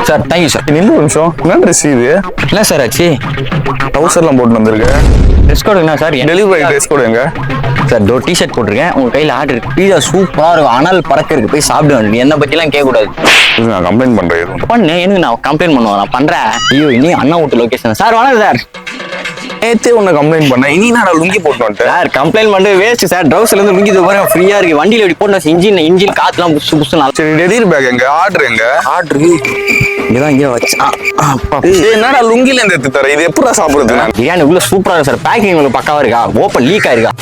Sir thank you sir. நின்று ஒரு நிமிஷம். என்ன ட்ரெஸ் இது? என்ன சார் ஆச்சு? ட்ரௌசர்லாம் போட்டு வந்திருக்கு. ட்ரெஸ் கோடு என்ன சார்? டெலிவரி ட்ரெஸ் கோடு எங்க சார்? டிஷர்ட் போட்டிருக்கேன். உங்க கையில ஆர்டர் இருக்கு. பீஸா சூப்பரா இருக்கும். அனல் பறக்க இருக்கு. போய் சாப்பிடுவேன். என்ன பத்திலாம் கேட்க கூடாது. நான் கம்ப்ளைண்ட் பண்றேன். பண்ணு. எனக்கு நான் கம்ப்ளைண்ட் பண்ணுவேன். நான் பண்றேன். ஐயோ இனி அண்ணா வீட்டு லொகேஷன் சார். வணக்கம் சார். நேத்தே உன்னை கம்ப்ளைண்ட் பண்ணேன். இனி நான் லுங்கி போட்டு வந்துட்டேன் சார். கம்ப்ளைண்ட் பண்ணி வேஸ்ட் சார். ட்ரௌசர்ல இருந்து லுங்கி பாருங்க ஃப்ரீயா இருக்கு. வண்டியில இப்படி போட்டு இன்ஜின் காத்துலாம் புசு புசு. சரி டெலிவரி பேக் எங்க? ஆர்டர் எங்க? ஆர்டர் இங்கதான் இங்கே வச்சு. என்னடா லுங்கில இருந்து எடுத்து தரேன். இது எப்படா சாப்பிடுறது? பிரியாணி உள்ள சூப்பரா இருக்கு சார். பேக்கிங் உங்களுக்கு பக்காவா இருக்கா? ஓப்பன் லீக் ஆயிருக்கா?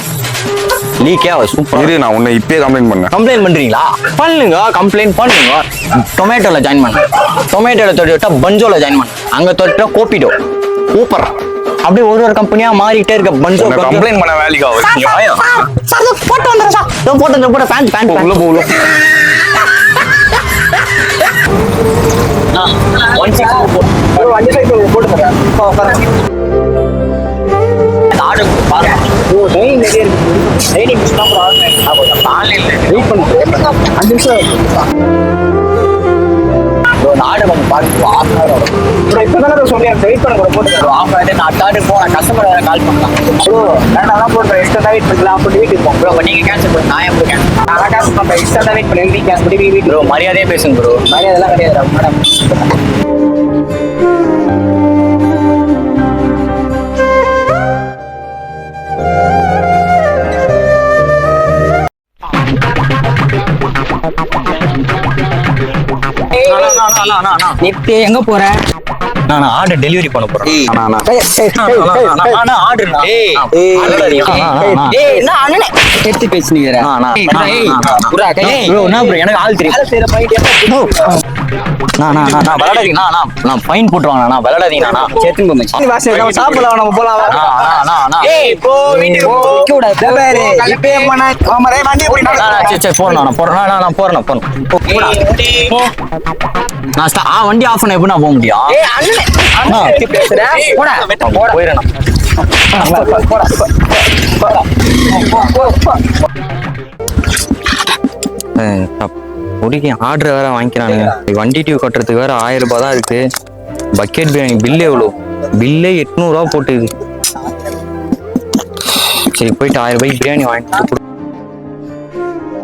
லீக்கே சூப்பர். இரு நான் உன்னை இப்பயே கம்ப்ளைண்ட் பண்ணேன். கம்ப்ளைண்ட் பண்றீங்களா? பண்ணுங்க. கம்ப்ளைண்ட் பண்ணுங்க. டொமேட்டோல ஜாயின் பண்ண. டொமேட்டோல தொட்டு பஞ்சோல ஜாயின் பண்ண. அங்க தொட்டு கோபிடோ சூப்பர். அப்படியே ஒரு கம்பெனியா மாறிட்டே இருக்க. பஞ்சோ கம்ப்ளைண்ட் பண்ண வேலைக்கு ஆகும். போட்டு வந்துடுறேன் சார். போட்டு பேண்ட் உள்ள போகல. ஆர்டர் அந்த ஆர்டர் கொஞ்சம் பாருங்க ப்ரோ. ஆஃப் ஹவர் வரும் ப்ரோ. இப்போ தானே சொல்லி வெயிட் பண்ண கூட போட்டு ப்ரோ. ஆஃப் ஹவர் நான் ஆர்டர் போன கஸ்டமர் வேற கால் பண்ணலாம் ப்ரோ. நான் போடுறேன் எக்ஸ்ட்ரா வெயிட் பண்ணலாம் அப்படி வீட்டுக்கு போகும் ப்ரோ. நீங்க கேன்சல் பண்ணி நான் எப்படி கேன்சல் நான் கேன்சல் பண்றேன். எக்ஸ்ட்ரா வெயிட் பண்ணி வீட்டுக்கு கேன்சல் பண்ணி வீட்டுக்கு ப்ரோ. மரியாதையே பேசுங்க ப்ரோ. மரியாதைலாம் கிடையாது மேடம். நித்தி எங்க போற? நான் ஆர்டர் டெலிவரி பண்ண போறேன். எடுத்து பேசுனீங்க எனக்கு ஆள் தெரியும். நான் ஃபைன் போட்டுருவாங்க. நான் விளையாடாதீங்க. சாப்பிடலாம் நம்ம போலாம். வண்டி ஆஃப் பண்ண எப்படி நான் போக முடியும்? ஆர்டர் வேற வாங்கிக்கிறானுங்க. வண்டி டியூ கட்டுறதுக்கு வேற 1000 ரூபாய் தான் இருக்கு. பக்கெட் பிரியாணி பில்லு எவ்வளோ? பில்லே 800 ரூபா போட்டுது. சரி போயிட்டு 1000 ரூபாய்க்கு பிரியாணி வாங்கிட்டு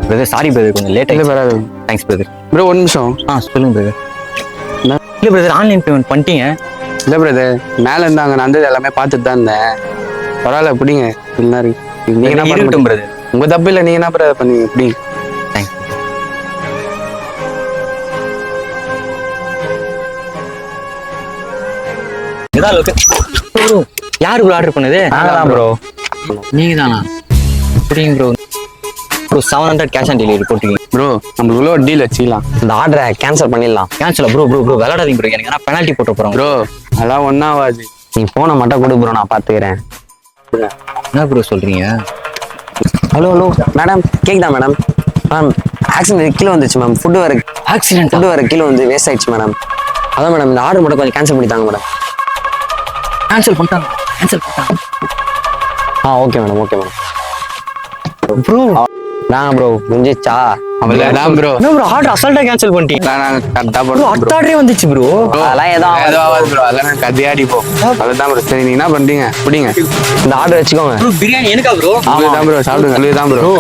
பிரதர். சாரி பிரதர், கொஞ்சம் லேட் ஆகி வராது. Thanks brother. ப்ரோ ஒரு நிமிஷம். சொல்லுங்க பிரதர். இல்லை பிரதர், ஆன்லைன் பேமெண்ட் பண்ணிட்டீங்க? இல்லை பிரதர், மேலே இருந்தாங்க. நான் வந்து எல்லாமே பார்த்துட்டு தான் இருந்தேன். பரவாயில்ல பிடிங்க. நீங்க என்ன பண்ணட்டும் பிரதர். உங்க தப்பு இல்லை. நீங்க என்ன பிரதர் பண்ணீங்க? எப்படி? தேங்க்ஸ். யாரு ப்ரோ ஆர்டர் பண்ணது? நாங்கதான் ப்ரோ. நீங்க தானா? புரியுங்க bro. Bro 700 cash on delivery போட்டுருக்கீங்க ப்ரோ. நம்மளுக்குள்ள ஒரு டீல் வச்சுக்கலாம். இந்த ஆர்டரை கேன்சல் பண்ணிடலாம். Cancel bro. விளையாடாதீங்க ப்ரோ. எனக்கு என்ன பெனால்ட்டி போட்டு போறோம் ப்ரோ. அதெல்லாம் ஒன்றாவாது. நீ போனை மட்டும் கொடு ப்ரோ, நான் பார்த்துக்கிறேன். என்ன ப்ரோ சொல்றீங்க? ஹலோ மேடம், கேக்குதா மேடம்? மேம் ஆக்சிடென்ட் கீழே வந்துச்சு மேம். ஃபுட்டு வர கீழே வந்து வேஸ்ட் ஆயிடுச்சு மேடம். அதான் மேடம் இந்த ஆர்டர் மட்டும் கொஞ்சம் கேன்சல் பண்ணிட்டாங்க மேடம். கேன்சல் பண்ணிட்டாங்க. Okay madam. ப்ரோ நான் ப்ரோ முடிஞ்சிச்சா? அவ்வளோதான் ப்ரோ. என்ன ப்ரோ ஆர்டர் அசால்ட்டா கேன்சல் பண்ணிட்டீங்க? அடுத்த ஆர்டரே வந்துச்சு ப்ரோ. அதெல்லாம் ஏதாவது ஆகாது ப்ரோ. அதெல்லாம் கதையாடி போ. அதுதான் ப்ரோ. சரி நீங்க என்ன பண்றீங்க? பிடிங்க இந்த ஆர்டர் வச்சுக்கோங்க. ப்ரோ பிரியாணி எனக்கா ப்ரோ? அவ்வளோதான் ப்ரோ. சாப்பிடுங்க. அதுதான் ப்ரோ.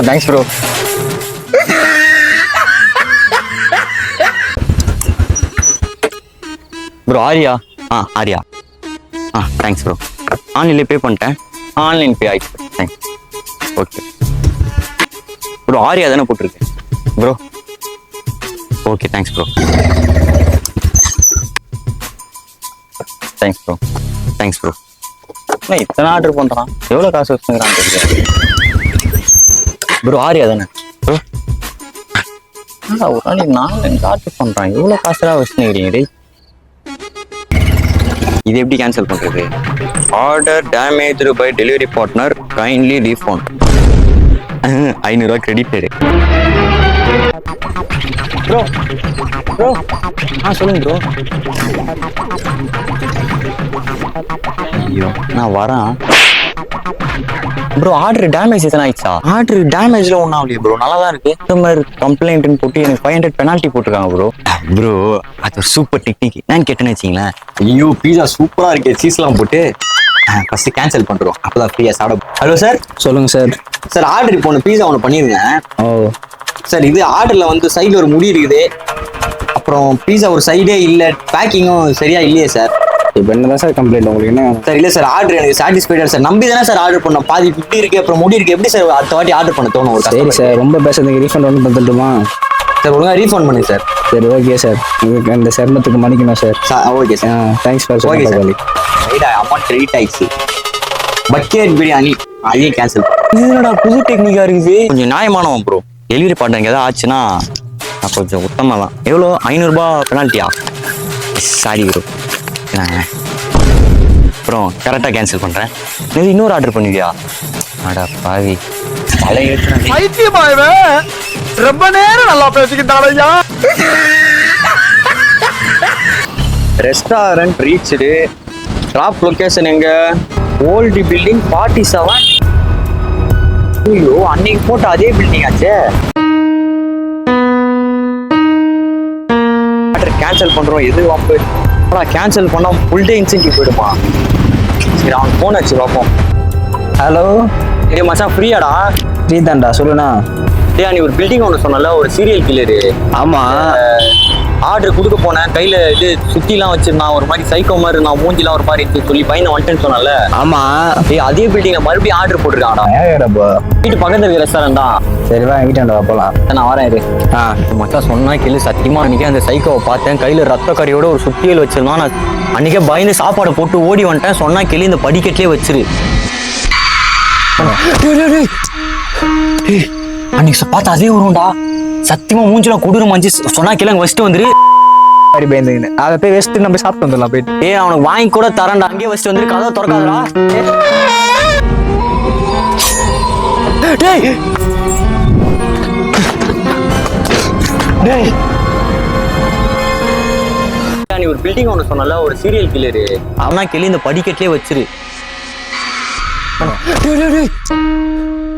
Thanks bro. ப்ரோ ஆரியா? ஆரியா. Thanks bro. ஆன்லைன்லேயே பே பண்ணிட்டேன். ஆன்லைன் பே ஆயிடுச்சு. தேங்க்ஸ். Okay bro. ஆரியா தானே போட்டிருக்கேன் bro. Okay thanks bro. Thanks bro. இத்தனை ஆர்டர் பண்ணுறான். எவ்வளோ காசு வச்சுக்கிறான் ப்ரோ? ஆரியா தானே ப்ரோ? ஒரு நாளைக்கு 4 ஆர்டர் பண்ணுறான். எவ்வளோ காசுலாம் வச்சுக்கிறீங்க டேய்? இது எப்படி கேன்சல் பண்றது? Order damage by delivery partner, kindly refund. 500 ரூபா கிரெடிட்டடு. ப்ரோ சொல்லுங்க ப்ரோ. ஐயோ நான் வரேன் ப்ரோ. ஆர்டர் டேமேஜ் எத்தனை ஆயிடுச்சா? ஆர்டர் டேமேஜ்ல ஒன்றும் ஆகலையே ப்ரோ. நல்லா தான் இருக்கு. கஸ்டமர் கம்ப்ளைண்ட்னு போட்டு எனக்கு 500 பெனால்ட்டி போட்டிருக்காங்க ப்ரோ. அது ஒரு சூப்பர் டெக்னிக். நான் கேட்டேன்னு வச்சிங்களேன். ஐயோ பீஸா சூப்பரா இருக்கு. சீஸ்லாம் போட்டு ஃபர்ஸ்ட் கேன்சல் பண்றோம். அப்பதான் ஃப்ரீயா சாப்பிட. Hello sir. சொல்லுங்க சார். சார் ஆர்டர் இப்போ ஒன்று பீஸா ஒன்று பண்ணிருங்க. சார் இது ஆர்டர்ல வந்து சைடில் ஒரு முடி இருக்குது. அப்புறம் பீஸா ஒரு சைடே இல்லை. பேக்கிங்கும் சரியா இல்லையே சார். இப்போ என்னதான் சார் கம்ப்ளைண்ட் உங்களுக்கு? என்ன சார்? இல்லை சார் ஆர்டர் எனக்கு சாட்டிஸ்ஃபைடா சார். நம்பி தானே சார் ஆர்டர் பண்ணோம். பாதி இப்படி இருக்கு, அப்புறம் முடி இருக்கு. எப்படி சார் அடுத்த வாட்டி ஆர்டர் பண்ண தோணும்? ஒரு சரி சார், ரொம்ப பேசுறதுக்கு ரீஃபண்ட் வந்து பண்ணிட்டுமா சார்? ஒழுங்கா ரீஃபண்ட் பண்ணுங்க சார். சரி ஓகே சார். உங்களுக்கு அந்த சிரமத்துக்கு மன்னிக்கணும் sir. Okay sir. Thanks for okay sir. Amount credit ஆயிடுச்சு. பக்கெட் பிரியாணி அதையும் கேன்சல். இது என்னடா புது டெக்னிக்கா இருக்குது? கொஞ்சம் நியாயமானவன் ப்ரோ. டெலிவரி பார்ட்னர் ஏதாவது ஆச்சுன்னா நான் கொஞ்சம் உத்தமாக தான். எவ்வளோ? 500 ரூபா பெனால்ட்டியா? Sorry bro. அப்புறம் கரெக்டாக கேன்சல் பண்ணுறேன். இன்னொரு ஆர்டர் பண்ணுவியா? அடா பாவி. ரொம்ப நேரம் நல்லா பேசிக்கிட்டாலையா. Restaurant reached. ட்ராப் லொகேஷன் எங்க? Old building 47. ஐயோ அன்னைக்கு போட்ட அதே பில்டிங் ஆச்சே. ஆர்டர் கேன்சல் பண்றோம் எது வாங்க கேன்சல் பண்ணா ஃபுல் டே இன்சென்டிவ் போயிடுமா சரி அவன் ஃபோன் வச்சு பார்ப்போம் ஹலோ டேய் மச்சான் ஃப்ரீயாடா ஃப்ரீ தான்டா சொல்லுண்ணா. டேய் நீ ஒரு பில்டிங் ஒன்று சொன்னல ஒரு சீரியல் கில்லரு ஆமா ஆர்டர் கொடுக்க போனேன் கையில இது சுத்திலாம் வச்சிருந்தான் ஒரு மாதிரி சைக்கோ மாதிரி நான் மூஞ்சிலாம் ஒரு மாதிரி இருக்கு சொல்லி பையனை வந்துட்டேன்னு சொன்னல ஆமா டேய் அதே பில்டிங்ல மறுபடியும் ஆர்டர் போட்டிருக்கான்டா வீட்டு பக்கத்துல இருக்க ரெஸ்டாரண்ட் தான் சரி வா வீட்டாண்டா போலாம். நான் வரேன் இரு மச்சான் சொன்னா கேளு சத்தியமா அன்னைக்கே அந்த சைக்கோவை பார்த்தேன் கையில ரத்த கறியோட ஒரு சுத்தியல் வச்சிருந்தான் நான் அன்னைக்கே பயந்து சாப்பாடை போட்டு ஓடி வந்துட்டேன் சொன்னா கேளு இந்த படிக்கட்டிலே வச்சிரு அன்னைக்கு பார்த்தா அதே வரும்டா சத்தியமா மூஞ்சிலாம் கொடூர மஞ்சு சொன்னா கேளு அங்க வச்சுட்டு வந்துரு மாதிரி பயந்துங்க அதை போய் வச்சுட்டு நம்ம சாப்பிட்டு வந்துடலாம் போயிட்டு. ஏய் அவனுக்கு வாங்கி கூட தரேன்டா அங்கேயே வச்சுட்டு வந்துரு கதவை திறக்காதடா டேய் டேய் நீ ஒரு பில்டிங் ஒன்று சொன்னல ஒரு சீரியல் கில்லரு அவனா கிளி இந்த படிக்கட்டிலே வச்சிரு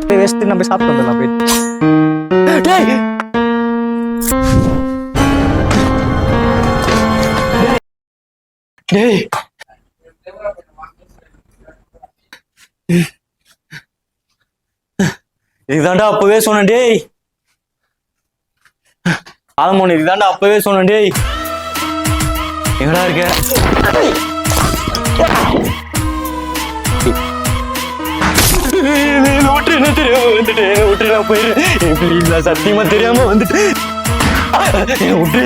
போய் வச்சுட்டு நம்ம சாப்பிட்டு வந்துடலாம் போயிட்டு. டேய் டேய் இதுதான்டா அப்பவே சொன்னேன் டேய் ஆலமோன் இதுதான்டா அப்பவே சொன்னேன் டேய் எங்கடா இருக்க விட்டு என்ன தெரியாம வந்துட்டேன் விட்டு நான் போயிடுறேன் ப்ளீஸ் நான் சத்தியமா தெரியாம வந்துட்டேன் விட்டு